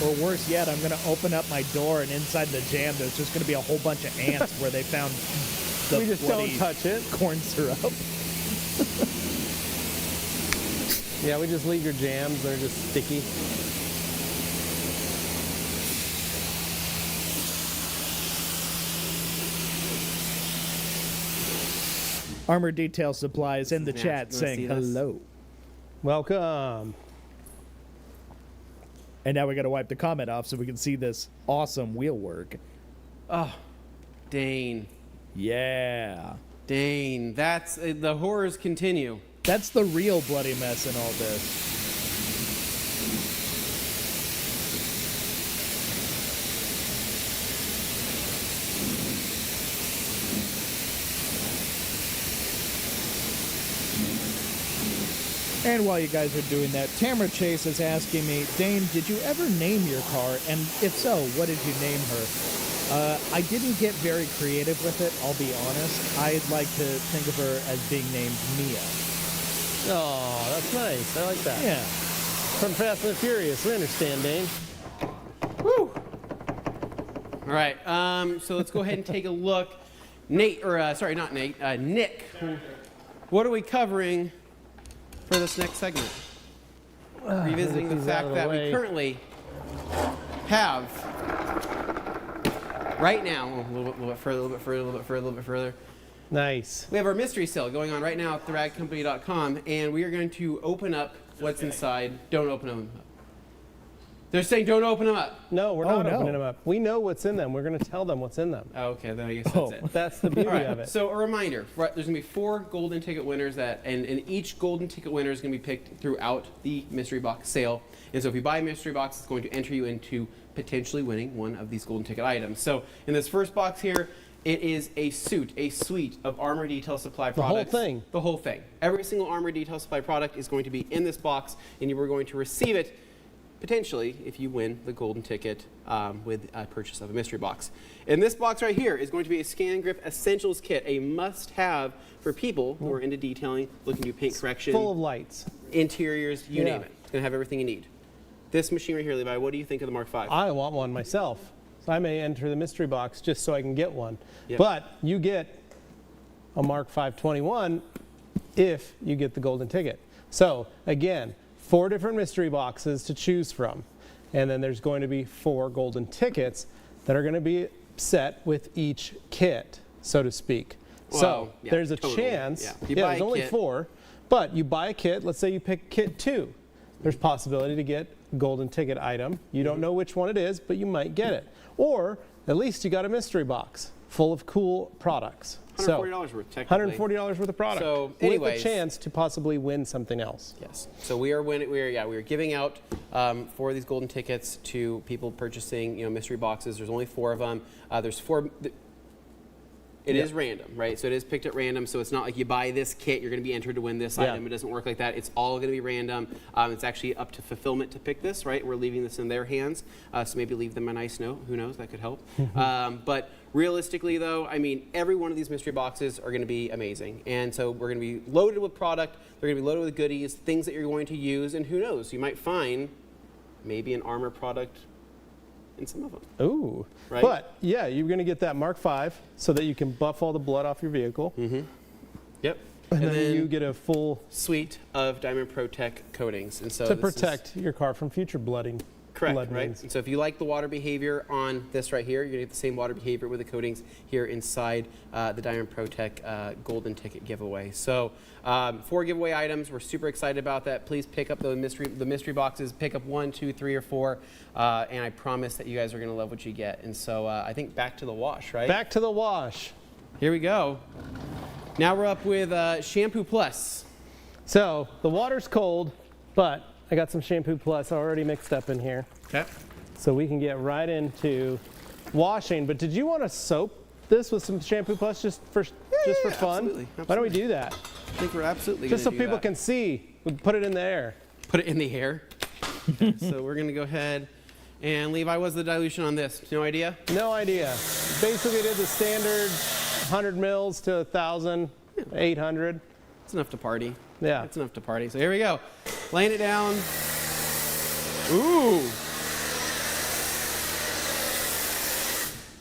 E: Or worse yet, I'm gonna open up my door and inside the jam there's just gonna be a whole bunch of ants where they found the
D: We just don't
E: bloody
D: touch it.
E: corn syrup.
D: Yeah, we just leave your jams. They're just sticky.
E: Armour Detail Supply is in the
B: Matt,
E: chat
B: you wanna
E: saying
B: see this?
E: hello.
D: Welcome.
E: And now we gotta wipe the comment off so we can see this awesome wheel work.
B: Dane.
E: Yeah.
B: Dane. That's the horrors continue.
E: That's the real bloody mess in all this. And while you guys are doing that, Tamara Chase is asking me, Dane, did you ever name your car? And if so, what did you name her? I didn't get very creative with it, I'll be honest. I'd like to think of her as being named Mia.
D: Oh, that's nice. I like that.
E: Yeah.
D: From Fast and the Furious. We understand, Dane.
B: Woo! All right, so let's go ahead and take a look. Nate, or sorry, not Nate, Nick. What are we covering for this next segment? Revisiting the fact that we currently have, right now, a little bit further.
D: Nice.
B: We have our mystery sale going on right now at theradcompany.com, and we are going to open up what's inside. Don't open them up. They're saying don't open them up.
D: No, we're not opening them up. We know what's in them. We're going to tell them what's in them.
B: Oh, okay, then I guess that's it.
D: That's the beauty of it.
B: So a reminder, right, there's going to be 4 golden ticket winners and each golden ticket winner is going to be picked throughout the mystery box sale. And so if you buy a mystery box, it's going to enter you into potentially winning one of these golden ticket items. So in this first box here, it is a suite of Armour Detaily Supply products.
D: The whole thing?
B: The whole thing. Every single Armour Detaily Supply product is going to be in this box, and you are going to receive it potentially if you win the golden ticket with a purchase of a mystery box. And this box right here is going to be a Scan Grip Essentials Kit, a must-have for people who are into detailing, looking to do paint correction.
D: Full of lights.
B: Interiors, you name it. It's going to have everything you need. This machine right here, Levi, what do you think of the Mark V?
D: I want one myself. So I may enter the mystery box just so I can get one.
B: Yep.
D: But you get a Mark 521 if you get the golden ticket. So again, 4 different mystery boxes to choose from. And then there's going to be 4 golden tickets that are going to be set with each kit, so to speak.
B: Well,
D: so
B: yeah,
D: there's a
B: totally.
D: chance.
B: Yeah.
D: There's only 4, but you buy a kit. Let's say you pick kit 2. There's possibility to get a golden ticket item. You don't know which one it is, but you might get it. Or at least you got a mystery box full of cool products.
B: $140 worth, technically.
D: $140 worth of product.
B: So,
D: with
B: anyways,
D: a chance to possibly win something else.
B: Yes. So we are giving out 4 of these golden tickets to people purchasing, mystery boxes. There's only 4 of them. There's 4. It is random, right? So it is picked at random. So it's not like you buy this kit, you're going to be entered to win this item. It doesn't work like that. It's all going to be random. It's actually up to fulfillment to pick this, right? We're leaving this in their hands. So maybe leave them a nice note. Who knows? That could help. But realistically, though, I mean, every one of these mystery boxes are going to be amazing. And so we're going to be loaded with product. They're going to be loaded with goodies, things that you're going to use. And who knows? You might find maybe an Armour product in some of them.
D: Ooh.
B: Right?
D: But yeah, you're going to get that Mark V so that you can buff all the blood off your vehicle.
B: Yep.
D: And then you get a full
B: suite of Diamond Protect coatings. And so
D: to protect your car from future blooding.
B: Correct,
D: blood
B: right?
D: wounds.
B: And so if you like the water behavior on this right here, you're going to get the same water behavior with the coatings here inside the Diamond Protect golden ticket giveaway. So 4 giveaway items. We're super excited about that. Please pick up the mystery boxes. Pick up 1, 2, 3, or 4. And I promise that you guys are going to love what you get. And so I think back to the wash, right?
D: Back to the wash.
B: Here we go. Now we're up with Shampoo Plus.
D: So the water's cold, but I got some Shampoo Plus already mixed up in here.
B: Okay.
D: So we can get right into washing. But did you want to soap this with some Shampoo Plus just for fun?
B: Absolutely.
D: Why don't we do that?
B: I think we're absolutely
D: Just so
B: going to do
D: people
B: that.
D: can see. We put it in the air.
B: Put it in the air. Okay, so we're going to go ahead. And Levi, what's the dilution on this? No idea?
D: No idea. Basically did the standard 100 mils to 1,000, 800.
B: It's enough to party.
D: Yeah.
B: It's enough to party. So here we go. Laying it down. Ooh.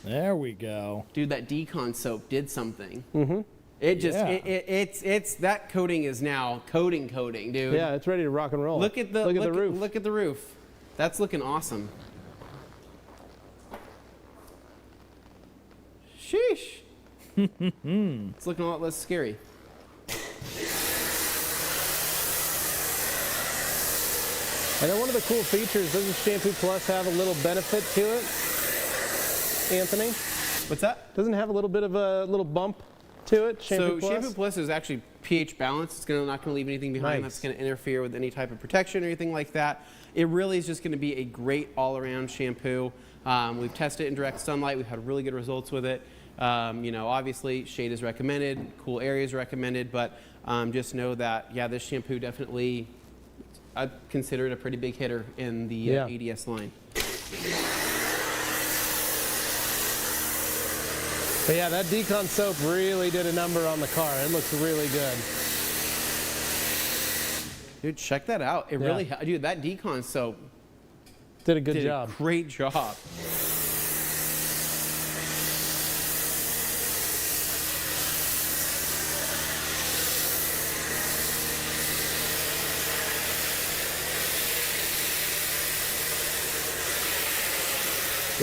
E: There we go.
B: Dude, that decon soap did something. Mm-hmm. It just, it's that coating is now coating, dude.
D: Yeah, it's ready to rock and roll.
B: Look at the
D: roof.
B: Look at the roof. That's looking awesome. Sheesh. It's looking a lot less scary.
D: I know one of the cool features, doesn't Shampoo Plus have a little benefit to it, Anthony?
B: What's that?
D: Doesn't it have a little bit of a little bump to it, Shampoo Plus?
B: Shampoo Plus is actually pH balanced. It's not going to leave anything behind that's going to interfere with any type of protection or anything like that. It really is just going to be a great all-around shampoo. We've tested it in direct sunlight. We've had really good results with it. Obviously, shade is recommended, cool areas recommended, but just know that, yeah, this shampoo definitely, I'd consider it a pretty big hitter in the ADS line.
D: But yeah, that decon soap really did a number on the car. It looks really good.
B: Dude, check that out. It really, dude, that decon soap
D: Did a good
B: did
D: job.
B: a great job.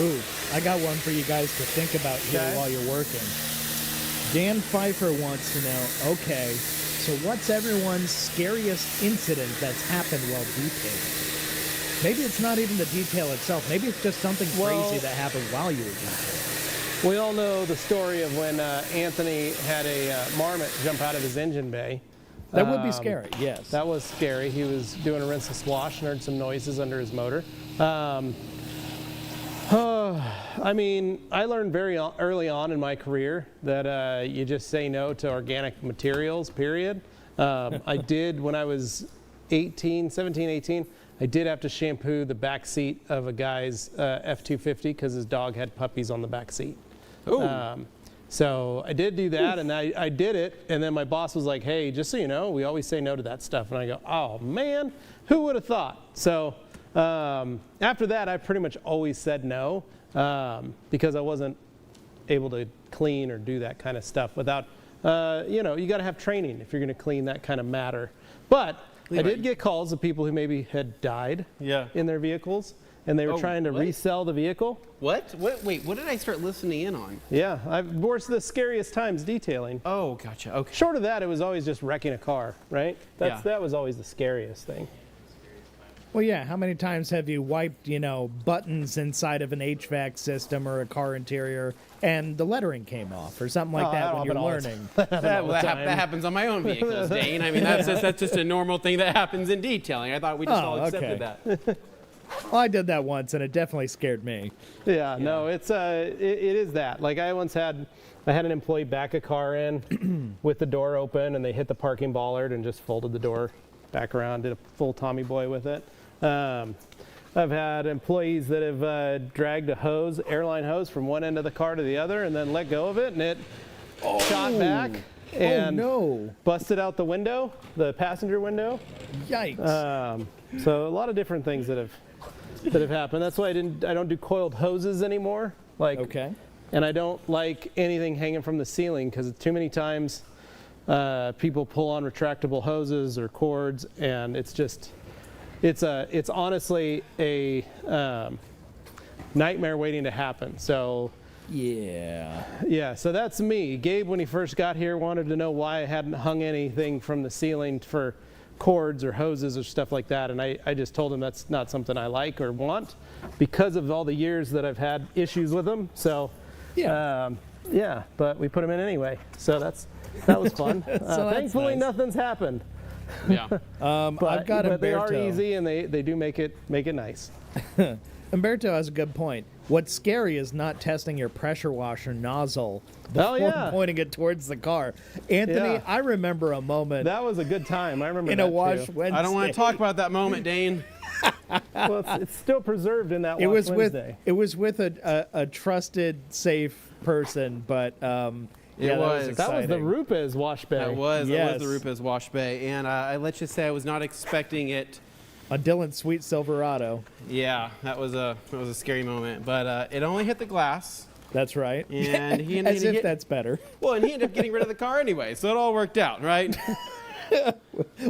E: Ooh, I got one for you guys to think about here
D: Okay.
E: while you're working. Dan Pfeiffer wants to know, okay, so what's everyone's scariest incident that's happened while detailing? Maybe it's not even the detail itself. Maybe it's just something crazy that happened while you were detailing.
D: We all know the story of when Anthony had a marmot jump out of his engine bay.
E: That would be scary, yes.
D: That was scary. He was doing a rinse and swash and heard some noises under his motor. I mean, I learned very early on in my career that you just say no to organic materials, period. I did when I was 17, 18, I did have to shampoo the back seat of a guy's F-250 because his dog had puppies on the back seat. So I did do that, and I did it, and then my boss was like, hey, just so you know, we always say no to that stuff. And I go, oh, man, who would have thought? So after that, I pretty much always said no because I wasn't able to clean or do that kind of stuff without, you got to have training if you're going to clean that kind of matter. But
B: Levi.
D: I did get calls of people who maybe had died in their vehicles, and they were trying to resell the vehicle.
B: What? Wait, what did I start listening in on?
D: Yeah, I've worked the scariest times detailing.
B: Oh, gotcha. Okay.
D: Short of that, it was always just wrecking a car, right?
B: Yeah.
D: That was always the scariest thing.
E: Well, yeah, how many times have you wiped, buttons inside of an HVAC system or a car interior and the lettering came off or something like that when you're learning?
B: That happens on my own vehicles, Dane. I mean, that's just a normal thing that happens in detailing. I thought we just all accepted that.
E: Well, I did that once, and it definitely scared me.
D: Yeah, no, it is that. Like I had an employee back a car in with the door open, and they hit the parking bollard and just folded the door back around, did a full Tommy boy with it. I've had employees that have dragged a airline hose from one end of the car to the other, and then let go of it, and it shot back and busted out the window, the passenger window.
E: Yikes!
D: So a lot of different things that have happened. That's why I don't do coiled hoses anymore. And I don't like anything hanging from the ceiling because too many times people pull on retractable hoses or cords, and it's honestly a nightmare waiting to happen. So so that's me. Gabe, when he first got here, wanted to know why I hadn't hung anything from the ceiling for cords or hoses or stuff like that, and I just told him that's not something I like or want because of all the years that I've had issues with them. So but we put them in anyway, so that was fun. Thankfully, nothing's happened.
B: Yeah.
E: I've got
D: but they are
E: Umberto.
D: easy, and they do make it nice.
E: Umberto has a good point. What's scary is not testing your pressure washer nozzle before pointing it towards the car. Anthony, I remember a moment.
D: That was a good time. I remember
E: in
D: that
E: a Wash
D: too.
E: Wednesday.
B: I don't want to talk about that moment, Dane.
D: Well, it's still preserved in that Wash Wednesday.
E: It was with a trusted, safe person, but
B: That
D: That
B: was
D: was the
E: exciting.
D: Rupes wash bay.
B: That was the
E: Yes.
B: Rupes wash bay, and let's just say I was not expecting it.
E: A Dylan Sweet Silverado.
B: Yeah, that was a scary moment, but it only hit the glass.
E: That's right.
B: And he
E: As if that's better.
B: Well, and he ended up getting rid of the car anyway, so it all worked out, right?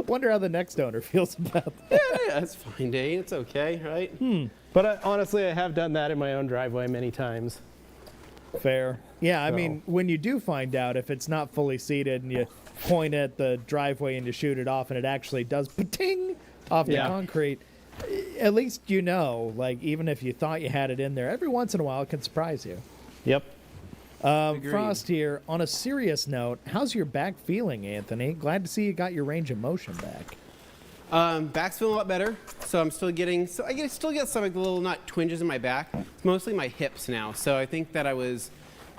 E: Wonder how the next owner feels about that.
B: Yeah, that's fine, Dane. It's okay, right?
D: But honestly, I have done that in my own driveway many times.
E: Fair. Yeah, I
D: So.
E: mean, when you do find out if it's not fully seated and you point at the driveway and you shoot it off and it actually does pa-ting off the concrete, at least even if you thought you had it in there, every once in a while it can surprise you.
D: Yep.
E: Frost here, on a serious note, how's your back feeling, Anthony? Glad to see you got your range of motion back.
B: Back's feeling a lot better, so I still get some little not twinges in my back. It's mostly my hips now, so I think that I was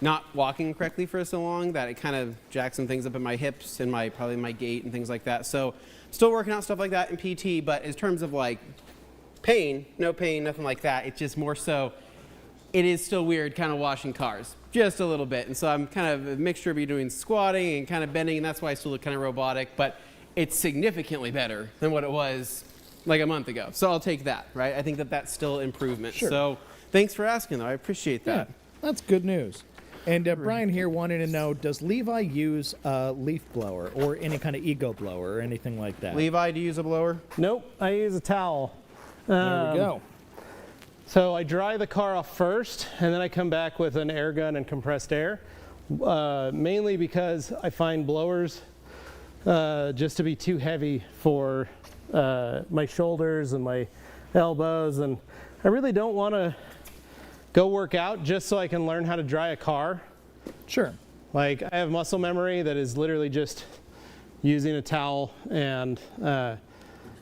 B: not walking correctly for so long that it kind of jacked some things up in my hips and probably my gait and things like that. So still working out stuff like that in PT, but in terms of pain, no pain, nothing like that. It's just more so, it is still weird kind of washing cars, just a little bit. And so I'm kind of a mixture of doing squatting and kind of bending, and that's why I still look kind of robotic, but it's significantly better than what it was like a month ago. So I'll take that, right? I think that that's still improvement.
E: Sure.
B: So thanks for asking, though. I appreciate that.
E: Yeah, that's good news. And Brian here wanted to know, does Levi use a leaf blower or any kind of ego blower or anything like that?
B: Levi, do you use a blower?
D: Nope. I use a towel.
E: There we go.
D: So I dry the car off first, and then I come back with an air gun and compressed air, mainly because I find blowers just to be too heavy for my shoulders and my elbows, and I really don't want to go work out just so I can learn how to dry a car.
E: Sure.
D: Like, I have muscle memory that is literally just using a towel and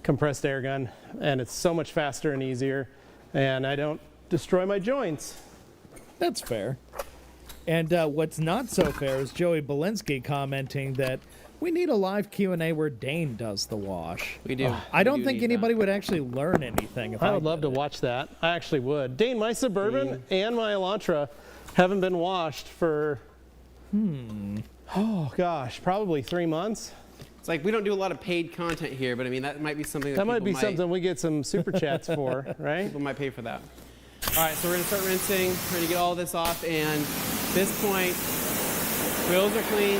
D: compressed air gun, and it's so much faster and easier, and I don't destroy my joints.
E: That's fair. And what's not so fair is Joey Belinsky commenting that we need a live Q&A where Dane does the wash.
B: We do.
E: I don't think anybody would actually learn anything if
D: I would love
E: did
D: to
E: it.
D: watch that. I actually would. Dane, my Suburban and my Elantra haven't been washed for, oh gosh, probably 3 months.
B: It's like we don't do a lot of paid content here, but I mean, that might be something that
D: That
B: people
D: might be something we get some super chats for, right?
B: People might pay for that. All right, so we're gonna start rinsing. We're gonna get all this off, and at this point, wheels are clean,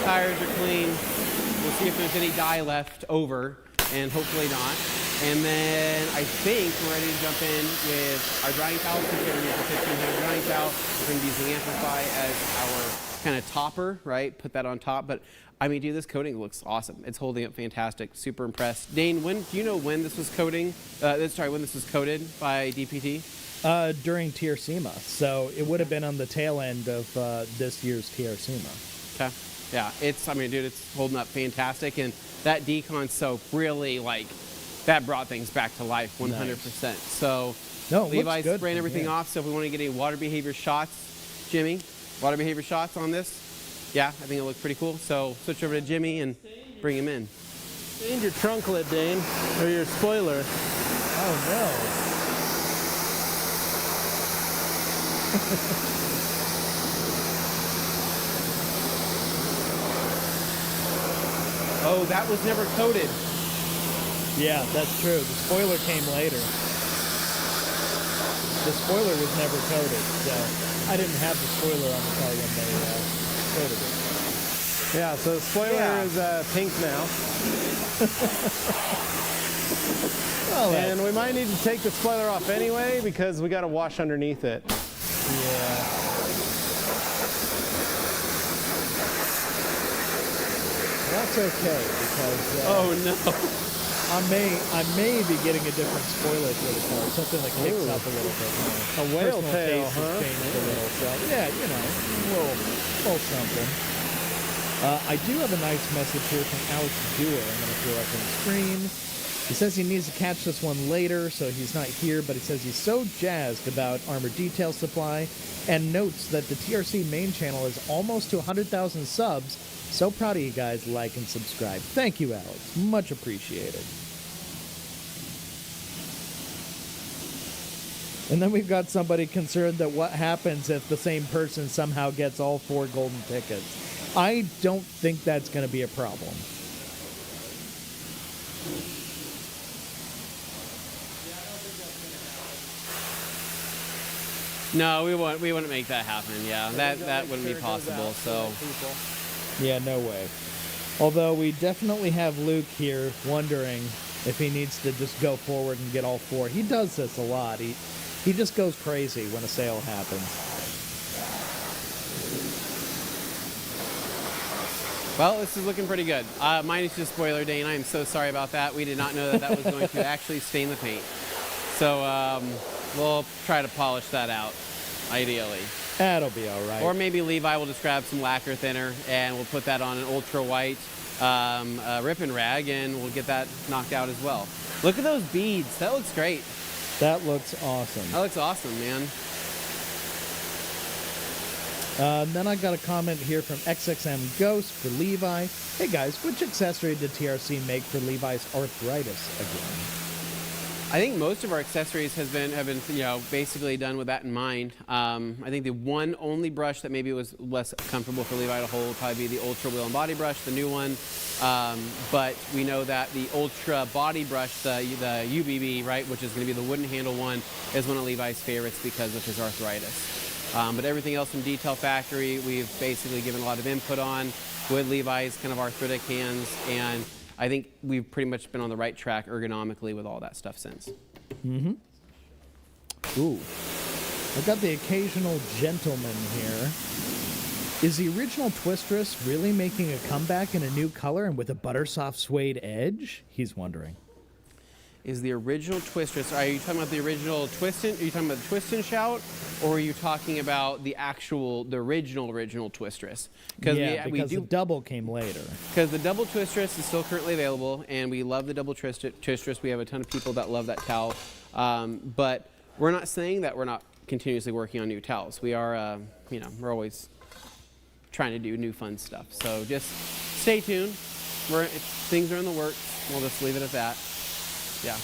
B: tires are clean. We'll see if there's any dye left over, and hopefully not. And then I think we're ready to jump in with our drying towels. We're gonna use the 1500 drying towel. We're gonna use the Amplify as our kind of topper, right? Put that on top, but I mean, dude, this coating looks awesome. It's holding up fantastic. Super impressed. Dane, do you know when this was coating? When this was coated by DPT?
E: During TRSEMA. So it would have been on the tail end of this year's TRSEMA.
B: Okay. Yeah, it's holding up fantastic. And that decon soap really, that brought things back to life 100%.
E: Nice.
B: So
E: No, it looks
B: Levi's
E: good
B: spraying
E: from
B: everything
E: here.
B: off. So if we want to get any water behavior shots, Jimmy, water behavior shots on this, yeah, I think it looks pretty cool. So switch over to Jimmy and bring him in.
D: Change your trunk lid, Dane, or your spoiler.
E: Oh, no.
B: Oh, that was never coated.
E: Yeah, that's true. The spoiler came later. The spoiler was never coated, so I didn't have the spoiler on the car when they coated it.
D: Yeah, so the spoiler is pink now.
E: Well,
D: And we might need to take the spoiler off anyway because we got to wash underneath it.
E: yeah. That's okay because
B: Oh no.
E: I may be getting a different spoiler for the car, something that kicks
D: Ooh.
E: up a little bit more.
D: A whale
E: Personal
D: tail,
E: taste has
D: huh?
E: changed a little, so yeah, a little something. I do have a nice message here from Alex Dewar. I'm going to throw up on the screen. He says he needs to catch this one later, so he's not here, but he says he's so jazzed about Armour Detaily Supply and notes that the TRC main channel is almost to 100,000 subs. So proud of you guys. Like and subscribe. Thank you, Alex. Much appreciated. And then we've got somebody concerned that what happens if the same person somehow gets all 4 golden tickets. I don't think that's going to be a problem.
B: No, we wouldn't make that happen. Yeah, that wouldn't be possible. So
E: Yeah, no way. Although we definitely have Luke here wondering if he needs to just go forward and get all 4. He does this a lot. He just goes crazy when a sale happens.
B: well, this is looking pretty good. Minus the spoiler, Dane. I am so sorry about that. We did not know that was going to actually stain the paint. So we'll try to polish that out, ideally.
E: That'll be all right.
B: Or maybe Levi will just grab some lacquer thinner and we'll put that on an ultra white ripping rag and we'll get that knocked out as well. Look at those beads. That looks great.
E: That looks awesome.
B: That looks awesome, man.
E: Then I got a comment here from XXM Ghost for Levi. Hey guys, which accessory did TRC make for Levi's arthritis again?
B: I think most of our accessories have been basically done with that in mind. I think the one only brush that maybe was less comfortable for Levi to hold would probably be the Ultra Wheel and Body Brush, the new one. But we know that the Ultra Body Brush, the UBB, right, which is going to be the wooden handle one, is one of Levi's favorites because of his arthritis. But everything else from Detail Factory, we've basically given a lot of input on with Levi's kind of arthritic hands, and I think we've pretty much been on the right track ergonomically with all that stuff since.
E: Ooh. I've got the occasional gentleman here. Is the original Twistress really making a comeback in a new color and with a buttersoft suede edge? He's wondering.
B: Is the original Twistress, are you talking about the original Twistin'? Are you talking about the Twist and Shout? Or are you talking about the original Twistress?
E: Because
B: we
E: the double came later.
B: Because the double Twistress is still currently available, and we love the double Twistress. We have a ton of people that love that towel. But we're not saying that we're not continuously working on new towels. We are, we're always trying to do new fun stuff. So just stay tuned. Things are in the works. We'll just leave it at that. Yeah.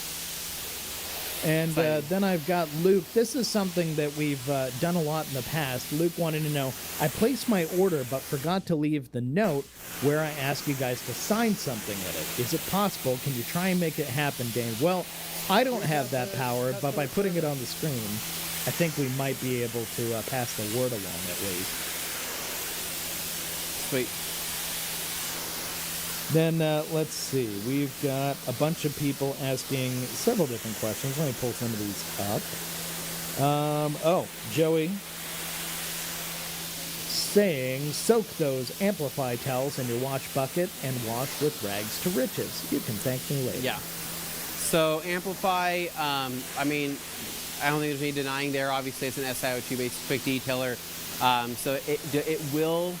E: And then I've got Luke. This is something that we've done a lot in the past. Luke wanted to know, I placed my order but forgot to leave the note where I asked you guys to sign something in it. Is it possible? Can you try and make it happen, Dane? Well, I don't have that power, but by putting it on the screen, I think we might be able to pass the word along at least.
B: Sweet.
E: Then let's see. We've got a bunch of people asking several different questions. Let me pull some of these up. Joey saying, soak those Amplify towels in your wash bucket and wash with rags to riches. You can thank me later.
B: Yeah. So Amplify, I don't think there's any denying there. Obviously, it's an SiO2-based quick detailer. So it will,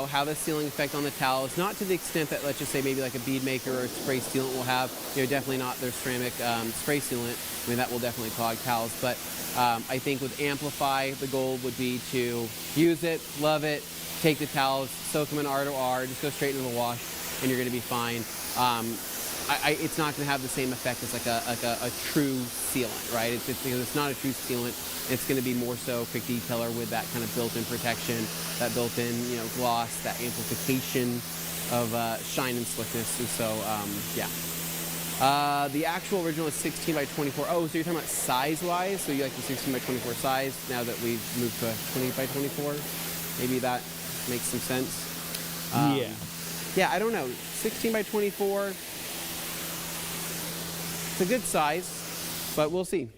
B: have a sealing effect on the towels. Not to the extent that, let's just say, maybe like a bead maker or a spray sealant will have. Definitely not their ceramic spray sealant. That will definitely clog towels. But I think with Amplify, the goal would be to use it, love it, take the towels, soak them in R2R, just go straight into the wash, and you're going to be fine. It's not going to have the same effect as like a true sealant, right? It's because it's not a true sealant. It's going to be more so quick detailer with that kind of built-in protection, that built-in gloss, that amplification of shine and slickness. And so the actual original is 16 by 24. Oh, so you're talking about size-wise? So you like the 16 by 24 size now that we've moved to 20 by 24? Maybe that makes some sense. Yeah, I don't know. 16 by 24. It's a good size, but we'll see.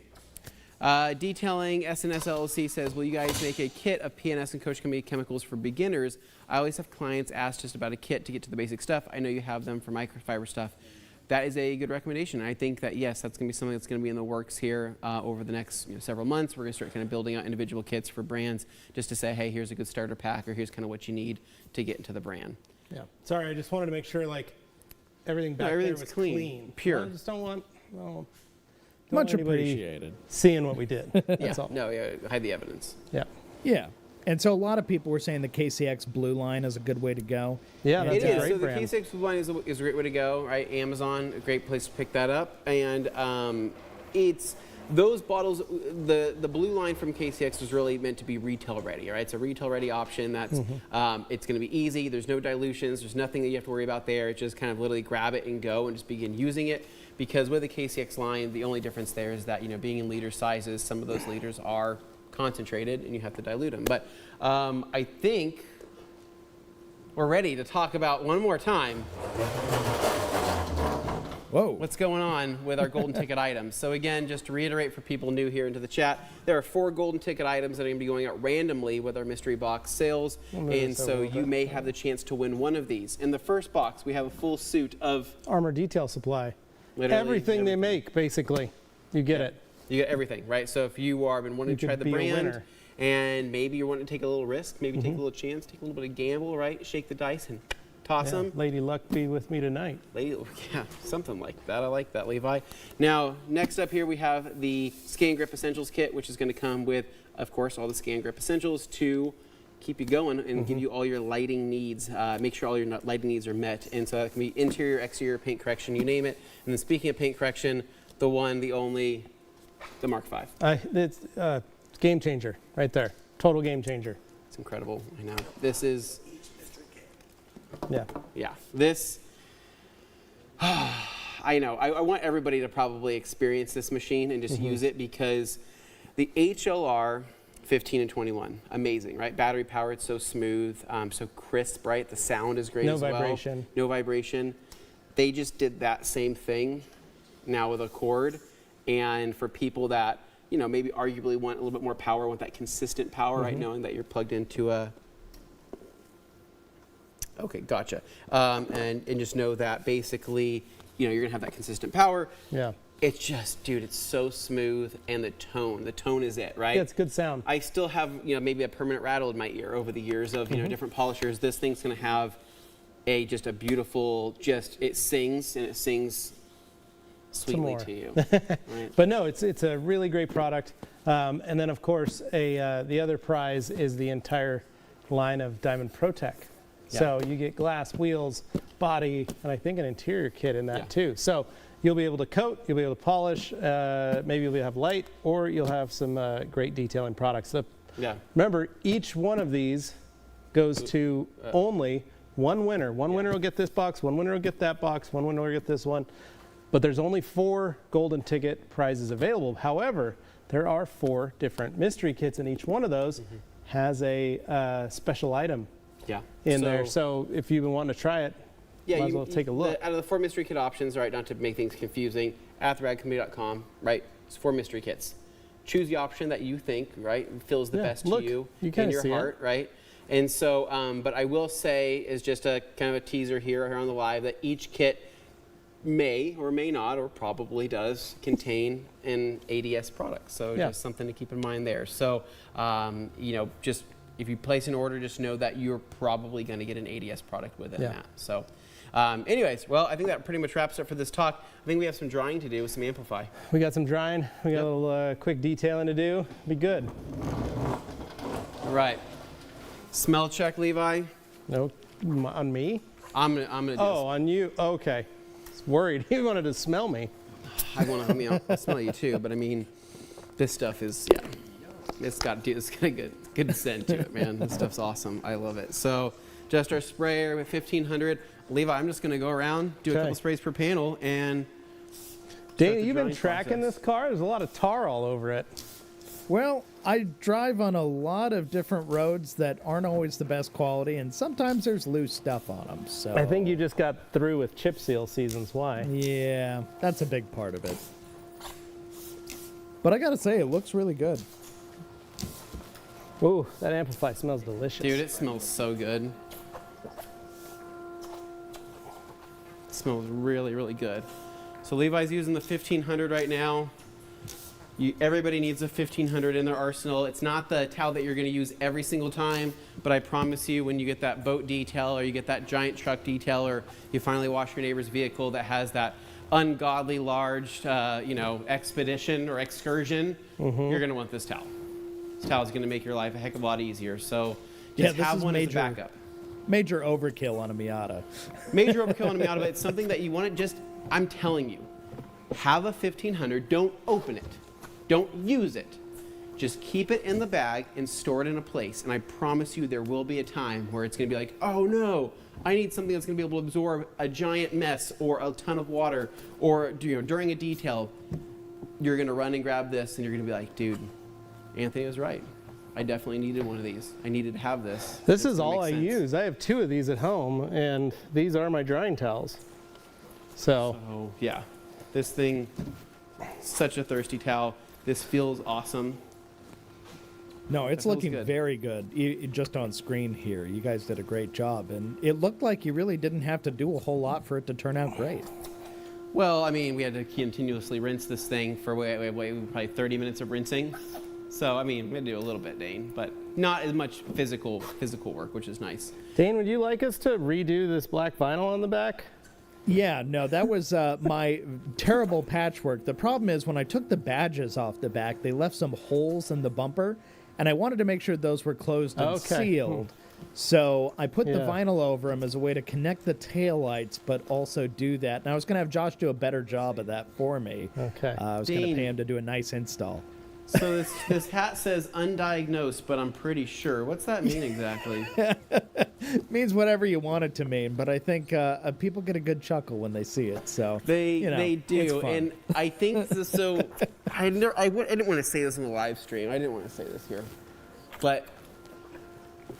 B: Detailing SNS LLC says, will you guys make a kit of PNS and Coach Company chemicals for beginners? I always have clients ask just about a kit to get to the basic stuff. I know you have them for microfiber stuff. That is a good recommendation. I think that, yes, that's going to be something that's going to be in the works here over the next several months. We're going to start kind of building out individual kits for brands just to say, hey, here's a good starter pack, or here's kind of what you need to get into the brand.
D: Yeah. Sorry, I just wanted to make sure everything back there was clean.
B: Pure.
D: I just don't want
E: Much
D: anybody
E: appreciated.
D: seeing what we did. That's all.
B: No, hide the evidence.
D: Yeah.
E: Yeah. And so a lot of people were saying the KCX Blue line is a good way to go.
D: Yeah, that's
B: it
D: a
B: is.
D: great
B: So
D: brand.
B: the KCX Blue line is a great way to go, right? Amazon, a great place to pick that up. And it's those bottles, the blue line from KCX was really meant to be retail ready, right? It's a retail ready option that's, it's going to be easy. There's no dilutions. There's nothing that you have to worry about there. It's just kind of literally grab it and go and just begin using it. Because with the KCX line, the only difference there is that, being in liter sizes, some of those liters are concentrated and you have to dilute them. But I think we're ready to talk about one more time what's going on with our golden ticket items. So again, just to reiterate for people new here into the chat, there are 4 golden ticket items that are going to be going out randomly with our mystery box sales. And so you may have the chance to win one of these. In the first box, we have a full suit of
D: Armour Detail Supply.
B: literally
D: Everything they make, basically. You get it.
B: You get everything, right? So if you are been wanting to try the
D: be a
B: brand
D: winner.
B: and maybe you're wanting to take a little risk, maybe take a little chance, take a little bit of gamble, right? Shake the dice and toss them.
D: Lady Luck be with me tonight.
B: Yeah, something like that. I like that, Levi. Now, next up here we have the Scan Grip Essentials kit, which is going to come with, of course, all the Scan Grip Essentials to keep you going and give you all your lighting needs, make sure all your lighting needs are met. And so that can be interior, exterior, paint correction, you name it. And then speaking of paint correction, the one, the only, the Mark V.
D: It's game changer right there. Total game changer.
B: It's incredible. I know. This is...
D: Yeah.
B: This, I know. I want everybody to probably experience this machine and just use it because the HLR 15 and 21, amazing, right? Battery powered, so smooth, so crisp, right? The sound is great as well. No vibration. No vibration. They just did that same thing now with a cord. And for people that maybe arguably want a little bit more power, want that consistent power, right? Knowing that you're plugged into a. Okay, gotcha. And just know that basically, you're gonna have that consistent power.
D: Yeah.
B: It's just, dude, it's so smooth, and the tone is it, right?
D: Yeah, it's good sound.
B: I still have, maybe a permanent rattle in my ear over the years of, different polishers. This thing's gonna have just a beautiful, it sings, and it sings sweetly to you. Right?
D: But no, it's a really great product. And then of course, the other prize is the entire line of Diamond Protec.
B: Yeah.
D: So you get glass, wheels, body, and I think an interior kit in that
B: Yeah.
D: too. So you'll be able to coat, you'll be able to polish, maybe you'll have light, or you'll have some great detailing products. So remember, each one of these goes to only one winner. One winner will get this box, one winner will get that box, one winner will get this one. But there's only 4 golden ticket prizes available. However, there are 4 different mystery kits, and each one of those has a special item in there. So if you've been wanting to try it, might as well take a look.
B: Out of the 4 mystery kit options, right, not to make things confusing, at theradcompany.com, right, it's 4 mystery kits. Choose the option that you think, right, feels the best to you in your heart, right? And so, but I will say, is just a kind of a teaser here on the live, that each kit may or may not, or probably does, contain an ADS product. So just something to keep in mind there. So, just if you place an order, just know that you're probably going to get an ADS product within that. So, anyways, well, I think that pretty much wraps up for this talk. I think we have some drying to do with some Amplify.
D: We got some drying. We got a little quick detailing to do. Be good.
B: All right. Smell check, Levi.
D: No, on me?
B: I'm gonna do
D: Oh, on you. Okay. Worried. He wanted to smell me.
B: I'll smell you too, but I mean, this stuff is, it's got a good scent to it, man. This stuff's awesome. I love it. So, just our sprayer with 1500. Levi, I'm just gonna go around, do a couple sprays per panel, and.
D: Dane, you've been tracking this car? There's a lot of tar all over it.
E: Well, I drive on a lot of different roads that aren't always the best quality, and sometimes there's loose stuff on them. So
D: I think you just got through with chip seal seasons. Why?
E: Yeah, that's a big part of it. But I gotta say, it looks really good.
D: Ooh, that Amplify smells delicious.
B: Dude, it smells so good. It smells really, really good. So Levi's using the 1500 right now. Everybody needs a 1500 in their arsenal. It's not the towel that you're going to use every single time, but I promise you, when you get that boat detail, or you get that giant truck detail, or you finally wash your neighbor's vehicle that has that ungodly large, expedition or excursion, you're going to want this towel. This towel is going to make your life a heck of a lot easier. So just have one as a backup.
E: Major overkill on a Miata.
B: Major overkill on a Miata, but it's something that you want to I'm telling you, have a 1500. Don't open it. Don't use it. Just keep it in the bag and store it in a place. And I promise you, there will be a time where it's going to be like, oh no, I need something that's going to be able to absorb a giant mess or a ton of water, or during a detail, you're going to run and grab this, and you're going to be like, dude, Anthony was right. I definitely needed one of these. I needed to have this.
D: This is all I use. I have 2 of these at home, and these are my drying towels. So
B: yeah, this thing, such a thirsty towel. This feels awesome.
E: No, it's looking very good. Just on screen here, you guys did a great job, and it looked like you really didn't have to do a whole lot for it to turn out great.
B: Well, I mean, we had to continuously rinse this thing for probably 30 minutes of rinsing. So, I mean, we had to do a little bit, Dane, but not as much physical work, which is nice.
D: Dane, would you like us to redo this black vinyl on the back?
E: Yeah, no, that was my terrible patchwork. The problem is, when I took the badges off the back, they left some holes in the bumper, and I wanted to make sure those were closed and sealed. So I put the vinyl over them as a way to connect the taillights, but also do that. And I was going to have Josh do a better job of that for me.
D: Okay.
E: I was going to pay him to do a nice install.
B: So this hat says undiagnosed, but I'm pretty sure. What's that mean exactly?
E: It means whatever you want it to mean, but I think people get a good chuckle when they see it. So
B: they do, and I think so. I didn't want to say this in the live stream. I didn't want to say this here, but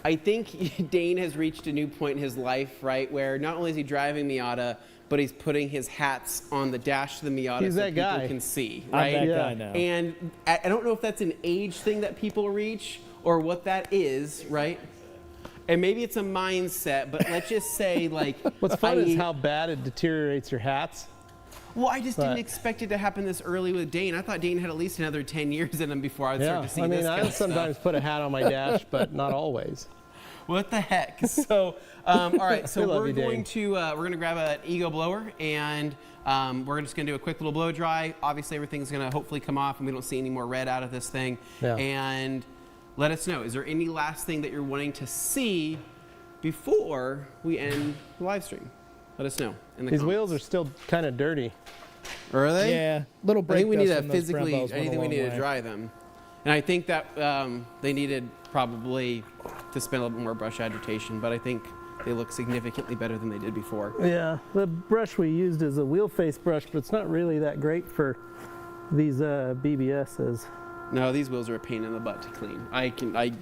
B: I think Dane has reached a new point in his life, right, where not only is he driving Miata, but he's putting his hats on the dash of the Miata
D: He's
B: so
D: that
B: people
D: guy.
B: can see,
E: I'm
B: right?
E: that
D: Yeah.
E: guy now.
B: And I don't know if that's an age thing that people reach or what that is, right? And maybe it's a mindset, but let's just say, like,
D: What's fun is how bad it deteriorates your hats.
B: well, I just didn't
D: But-
B: expect it to happen this early with Dane. I thought Dane had at least another 10 years in him before I'd
D: Yeah,
B: start to see
D: I mean,
B: this kind
D: I
B: of
D: sometimes
B: stuff.
D: put a hat on my dash, but not always.
B: What the heck? So, all right. So
D: We love
B: we're
D: you, Dane.
B: going to grab an ego blower, and we're just going to do a quick little blow dry. Obviously, everything's going to hopefully come off, and we don't see any more red out of this thing.
D: Yeah.
B: And let us know. Is there any last thing that you're wanting to see before we end the live stream? Let us know in the
D: These
B: comments.
D: wheels are still kind of dirty.
B: Are they?
E: Yeah, little
B: I
E: break
B: think we need
E: dust
B: to
E: from those
B: physically.
E: Brembos
B: I
E: went a
B: think we
E: long
B: need to
E: way.
B: dry them, and I think that they needed probably to spend a little bit more brush agitation. But I think they look significantly better than they did before.
D: Yeah, the brush we used is a wheel face brush, but it's not really that great for these BBSs.
B: No, these wheels are a pain in the butt to clean. I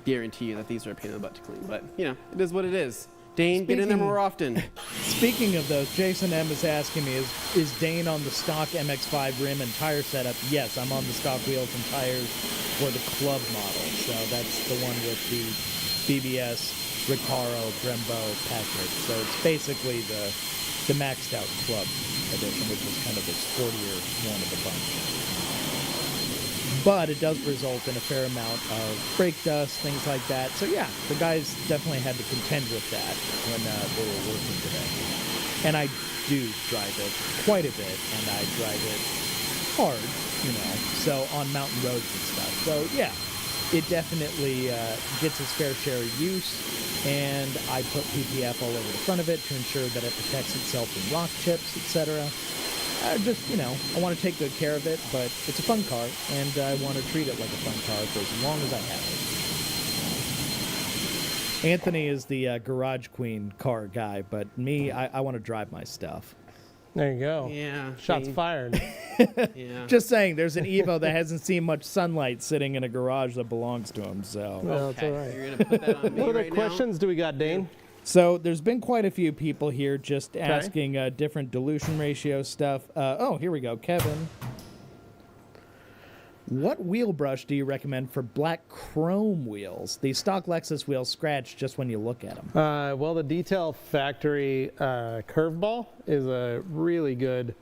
B: guarantee you that these are a pain in the butt to clean. But you know, it is what it is. Dane, get in there
E: Speaking-
B: more often.
E: Speaking of those, Jason M is asking me, is Dane on the stock MX-5 rim and tire setup? Yes, I'm on the stock wheels and tires for the club model. So that's the one with the BBS Recaro Brembo package. So it's basically the maxed out club edition, which is kind of the sportier one of the bunch. But it does result in a fair amount of brake dust, things like that. So yeah, the guys definitely had to contend with that when they were working today. And I do drive it quite a bit, and I drive it hard, you know, so on mountain roads and stuff. So yeah, it definitely gets its fair share of use, and I put PPF all over the front of it to ensure that it protects itself from rock chips, etc. Just, you know, I want to take good care of it, but it's a fun car, and I want to treat it like a fun car for as long as I have it. Anthony is the Garage Queen car guy, but me, I want to drive my stuff.
D: There you go.
B: Yeah.
D: Shots
B: Dane.
D: fired.
B: Yeah.
E: Just saying, there's an Evo that hasn't seen much sunlight sitting in a garage that belongs to him, so...
D: Well, that's
B: Okay,
D: all right.
B: you're gonna put that on me
D: What other
B: right
D: questions do we got, Dane?
E: So there's been quite a few people here just asking different dilution ratio stuff. Oh, here we go. Kevin. What wheel brush do you recommend for black chrome wheels? The stock Lexus wheels scratch just when you look at them.
D: Well, the Detail Factory Curveball is a really good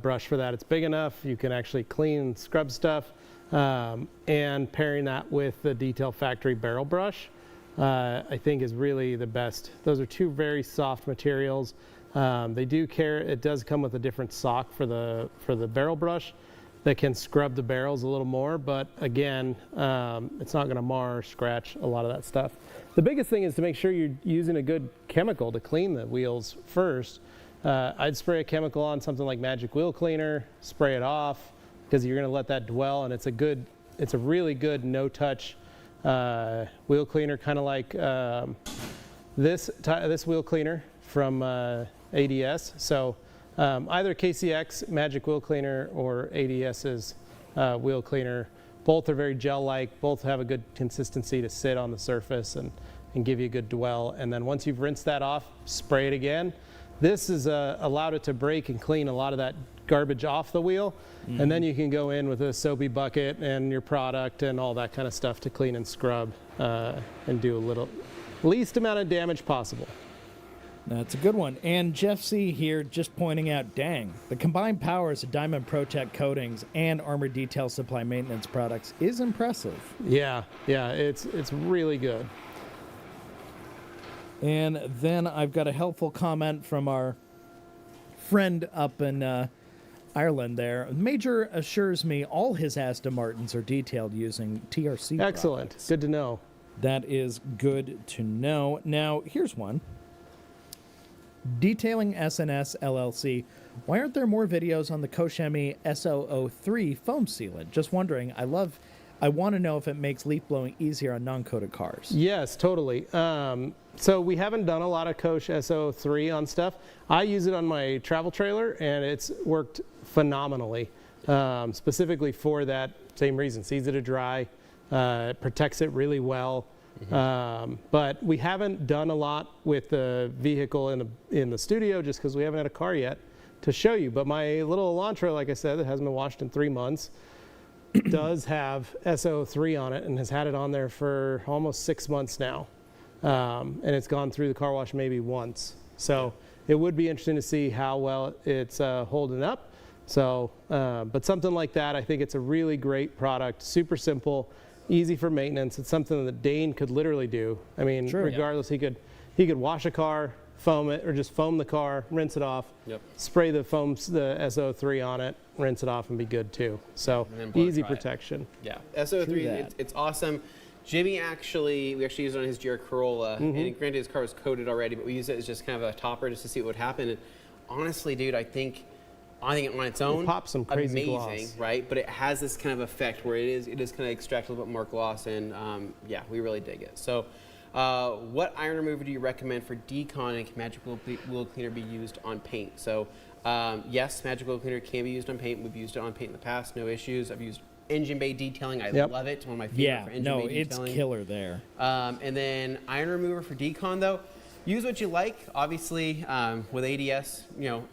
D: brush for that. It's big enough. You can actually clean and scrub stuff. And pairing that with the Detail Factory barrel brush, I think is really the best. Those are two very soft materials. It does come with a different sock for the barrel brush that can scrub the barrels a little more, but again, it's not going to mar or scratch a lot of that stuff. The biggest thing is to make sure you're using a good chemical to clean the wheels first. I'd spray a chemical on something like Magic Wheel Cleaner, spray it off, because you're going to let that dwell, and it's a really good no-touch wheel cleaner, kind of like this wheel cleaner from ADS. So either KCX Magic Wheel Cleaner or ADS's wheel cleaner, both are very gel-like, both have a good consistency to sit on the surface and give you a good dwell. And then once you've rinsed that off, spray it again. This has allowed it to break and clean a lot of that garbage off the wheel. Mm-hmm. And then you can go in with a soapy bucket and your product and all that kind of stuff to clean and scrub and do least amount of damage possible.
E: That's a good one. And Jeff C. here just pointing out, dang, the combined powers of Diamond ProTech coatings and Armour Detail Supply maintenance products is impressive.
D: Yeah, it's really good.
E: And then I've got a helpful comment from our friend up in Ireland there. Major assures me all his Aston Martins are detailed using TRC
D: Excellent.
E: products.
D: Good to know.
E: That is good to know. Now, here's one. Detailing SNS LLC. Why aren't there more videos on the Koshemi SO03 foam sealant? Just wondering. I want to know if it makes leaf blowing easier on non-coated cars.
D: Yes, totally. So we haven't done a lot of Kosh SO3 on stuff. I use it on my travel trailer, and it's worked phenomenally, specifically for that same reason. It's easy to dry, protects it really well. But we haven't done a lot with the vehicle in the studio just because we haven't had a car yet to show you. But my little Elantra, like I said, that hasn't been washed in 3 months, does have SO3 on it and has had it on there for almost 6 months now. And it's gone through the car wash maybe once. So it would be interesting to see how well it's holding up. So, but something like that, I think it's a really great product, super simple, easy for maintenance. It's something that Dane could literally do. I mean, regardless, he could wash a car, foam it, or just foam the car, rinse it off, spray the SO3 on it, rinse it off, and be good too. So easy protection.
B: Yeah, SO3, it's awesome. Jimmy we actually used it on his GR Corolla, and granted his car was coated already, but we used it as just kind of a topper just to see what would happen. And honestly, dude, I think on its own,
D: it pops some crazy
B: amazing,
D: gloss.
B: right? But it has this kind of effect where it is kind of extract a little bit more gloss, and yeah, we really dig it. So, what iron remover do you recommend for decon, and can Magic Wheel Cleaner be used on paint? So, yes, Magic Wheel Cleaner can be used on paint. We've used it on paint in the past, no issues. I've used engine bay detailing. I love it. It's one of my favorite for engine bay detailing.
E: It's killer there.
B: And then iron remover for decon, though, use what you like. Obviously, with ADS,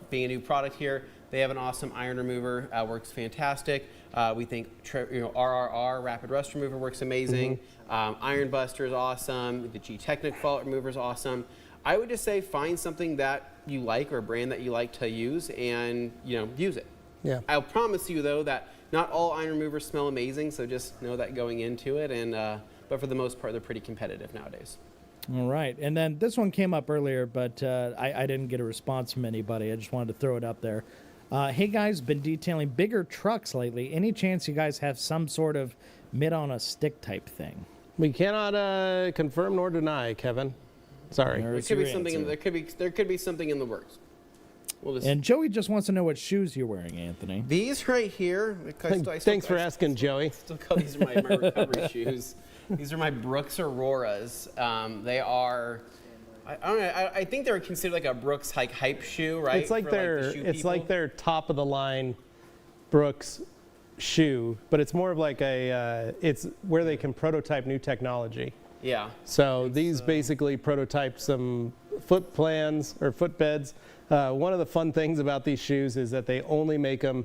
B: being a new product here, they have an awesome iron remover. Works fantastic. We think RRR, Rapid Rust Remover, works amazing. Iron Buster is awesome. The G-Technic Fault Remover is awesome. I would just say find something that you like or a brand that you like to use and use it.
D: Yeah.
B: I'll promise you though that not all iron removers smell amazing, so just know that going into it. And but for the most part, they're pretty competitive nowadays.
E: All right, and then this one came up earlier, but I didn't get a response from anybody. I just wanted to throw it up there. Hey guys, been detailing bigger trucks lately. Any chance you guys have some sort of mid on a stick type thing?
D: We cannot confirm nor deny, Kevin. Sorry.
B: There could be something. There could be something in the works.
E: And Joey just wants to know what shoes you're wearing, Anthony.
B: These right here.
D: Thanks for asking, Joey.
B: Still call these my recovery shoes. These are my Brooks Auroras. They are. I don't know. I think they're considered like a Brooks hype shoe, right?
D: It's like their top of the line Brooks shoe, but it's more of like it's where they can prototype new technology.
B: Yeah.
D: So these basically prototype some foot plans or footbeds. One of the fun things about these shoes is that they only make them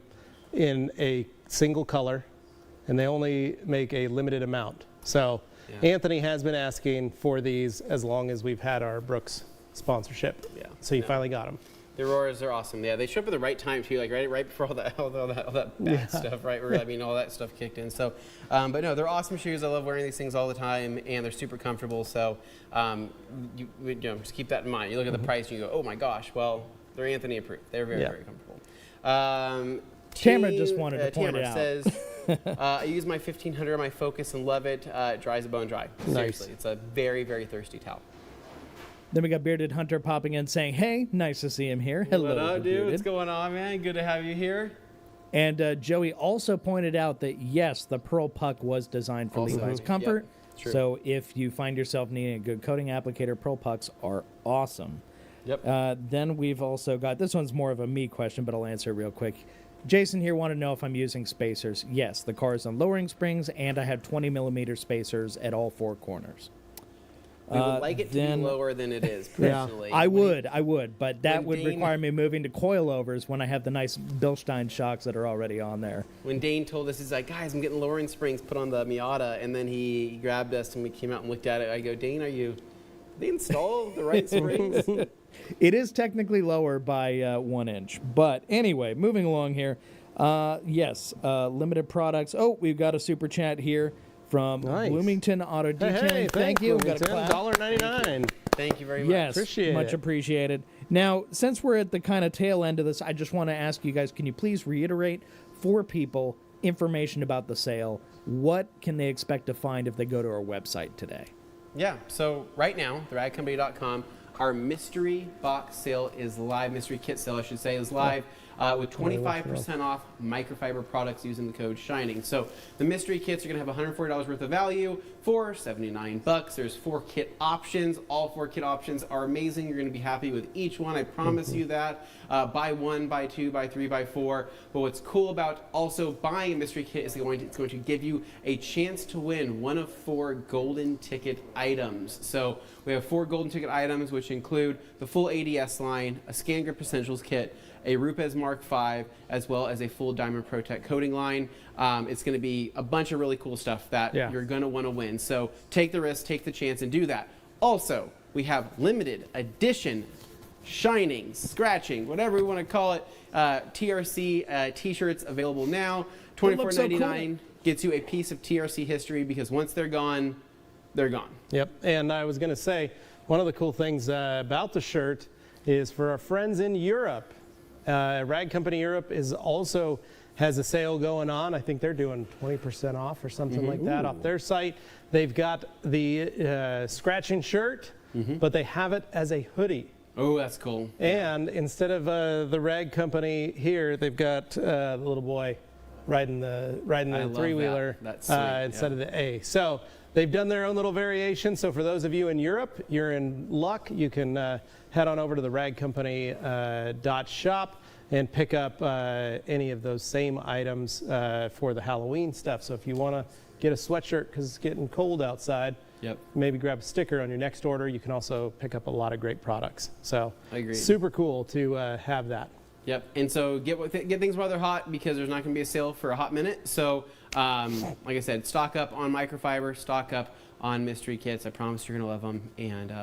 D: in a single color, and they only make a limited amount. So Anthony has been asking for these as long as we've had our Brooks sponsorship. Yeah. So you finally got them.
B: The Auroras are awesome. Yeah, they show up at the right time too, like right before all that bad stuff, right? Where all that stuff kicked in. So, but no, they're awesome shoes. I love wearing these things all the time, and they're super comfortable. So, just keep that in mind. You look at the price, and you go, oh my gosh. Well, they're Anthony approved. They're very comfortable.
E: Tamara just wanted to point it out.
B: Says, I use my 1500 on my Focus and love it. It dries a bone dry. Seriously, it's a very, very thirsty towel.
E: Then we got Bearded Hunter popping in saying, hey, nice to see him here. Hello,
B: what up, dude?
E: Bearded.
B: What's going on, man? Good to have you here.
E: And Joey also pointed out that, yes, the Pearl Puck was designed for Levi's comfort.
B: Yep,
E: so if you find yourself needing a good coating applicator, Pearl Pucks are awesome.
B: Yep.
E: Then we've also got, this one's more of a me question, but I'll answer it real quick. Jason here wanted to know if I'm using spacers. Yes, the car is on lowering springs, and I have 20 millimeter spacers at all four corners.
B: We would like it to be lower than it is, personally.
E: I would, but that would require me moving to coilovers when I have the nice Bilstein shocks that are already on there.
B: When Dane told us, he's like, guys, I'm getting lowering springs put on the Miata, and then he grabbed us and we came out and looked at it. I go, Dane, they install the right springs?
E: It is technically lower by 1 inch. But anyway, moving along here. Yes, limited products. Oh, we've got a super chat here from Bloomington Auto Detailing.
D: Hey,
E: thank you.
D: Got a $1.99.
B: Thank you very much.
E: Yes, much appreciated. Now, since we're at the kind of tail end of this, I just want to ask you guys, can you please reiterate for people information about the sale? What can they expect to find if they go to our website today?
B: Yeah, so right now, theradcompany.com, our mystery box sale is live, mystery kit sale, I should say, is live. with 25% off microfiber products using the code SHINING. So the mystery kits are going to have $140 worth of value for $79. There's 4 kit options. All 4 kit options are amazing. You're going to be happy with each one. I promise you that. Buy 1, buy 2, buy 3, buy 4. But what's cool about also buying a mystery kit is it's going to give you a chance to win one of 4 golden ticket items. So we have 4 golden ticket items, which include the full ADS line, a Scan Grip Essentials kit, a Rupes Mark V, as well as a full Diamond Protect coating line. It's going to be a bunch of really cool stuff that you're going to want to win. So take the risk, take the chance, and do that. Also, we have limited edition shining, scratching, whatever we want to call it, TRC t-shirts available now. $24.99 gets you a piece of TRC history, because once they're gone, they're gone.
D: Yep, and I was going to say, one of the cool things about the shirt is for our friends in Europe. Rag Company Europe has a sale going on. I think they're doing 20% off or something like that off their site. They've got the scratching shirt, but they have it as a hoodie.
B: Oh, that's cool.
D: And instead of the Rag Company here, they've got the little boy riding the three-wheeler instead of the A. So they've done their own little variation. So for those of you in Europe, you're in luck. You can head on over to the ragcompany.shop and pick up any of those same items for the Halloween stuff. So if you want to get a sweatshirt because it's getting cold outside, maybe grab a sticker on your next order. You can also pick up a lot of great products. So super cool to have that.
B: Yep, and so get things while they're hot, because there's not going to be a sale for a hot minute. So, like I said, stock up on microfiber, stock up on mystery kits. I promise you're going to love them, and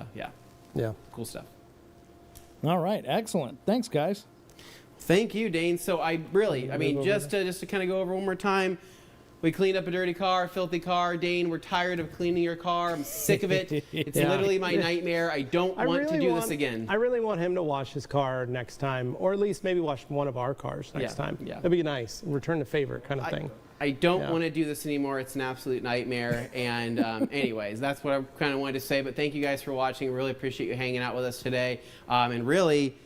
B: cool stuff.
E: All right, excellent. Thanks, guys.
B: Thank you, Dane. So just to kind of go over one more time, we cleaned up a dirty car, filthy car. Dane, we're tired of cleaning your car. I'm sick of it. It's literally my nightmare. I don't want to do this again.
D: I really want him to wash his car next time, or at least maybe wash one of our cars next time. Yeah. That'd be nice. Return the favor kind of thing.
B: I don't want to do this anymore. It's an absolute nightmare. And anyways, that's what I kind of wanted to say. But thank you guys for watching. Really appreciate you hanging out with us today. And really,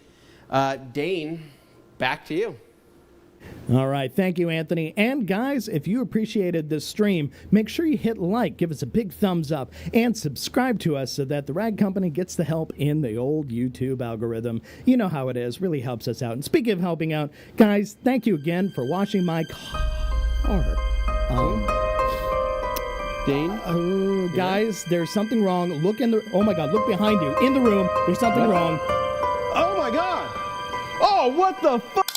B: Dane, back to you.
E: All right, thank you, Anthony. And guys, if you appreciated this stream, make sure you hit like, give us a big thumbs up, and subscribe to us so that the Rag Company gets the help in the old YouTube algorithm. You know how it is, really helps us out. And speaking of helping out, guys, thank you again for washing my car.
B: Dane?
E: Oh, guys, there's something wrong. Oh my God, look behind you. In the room, there's something wrong.
D: Oh my God! Oh, what the fuck?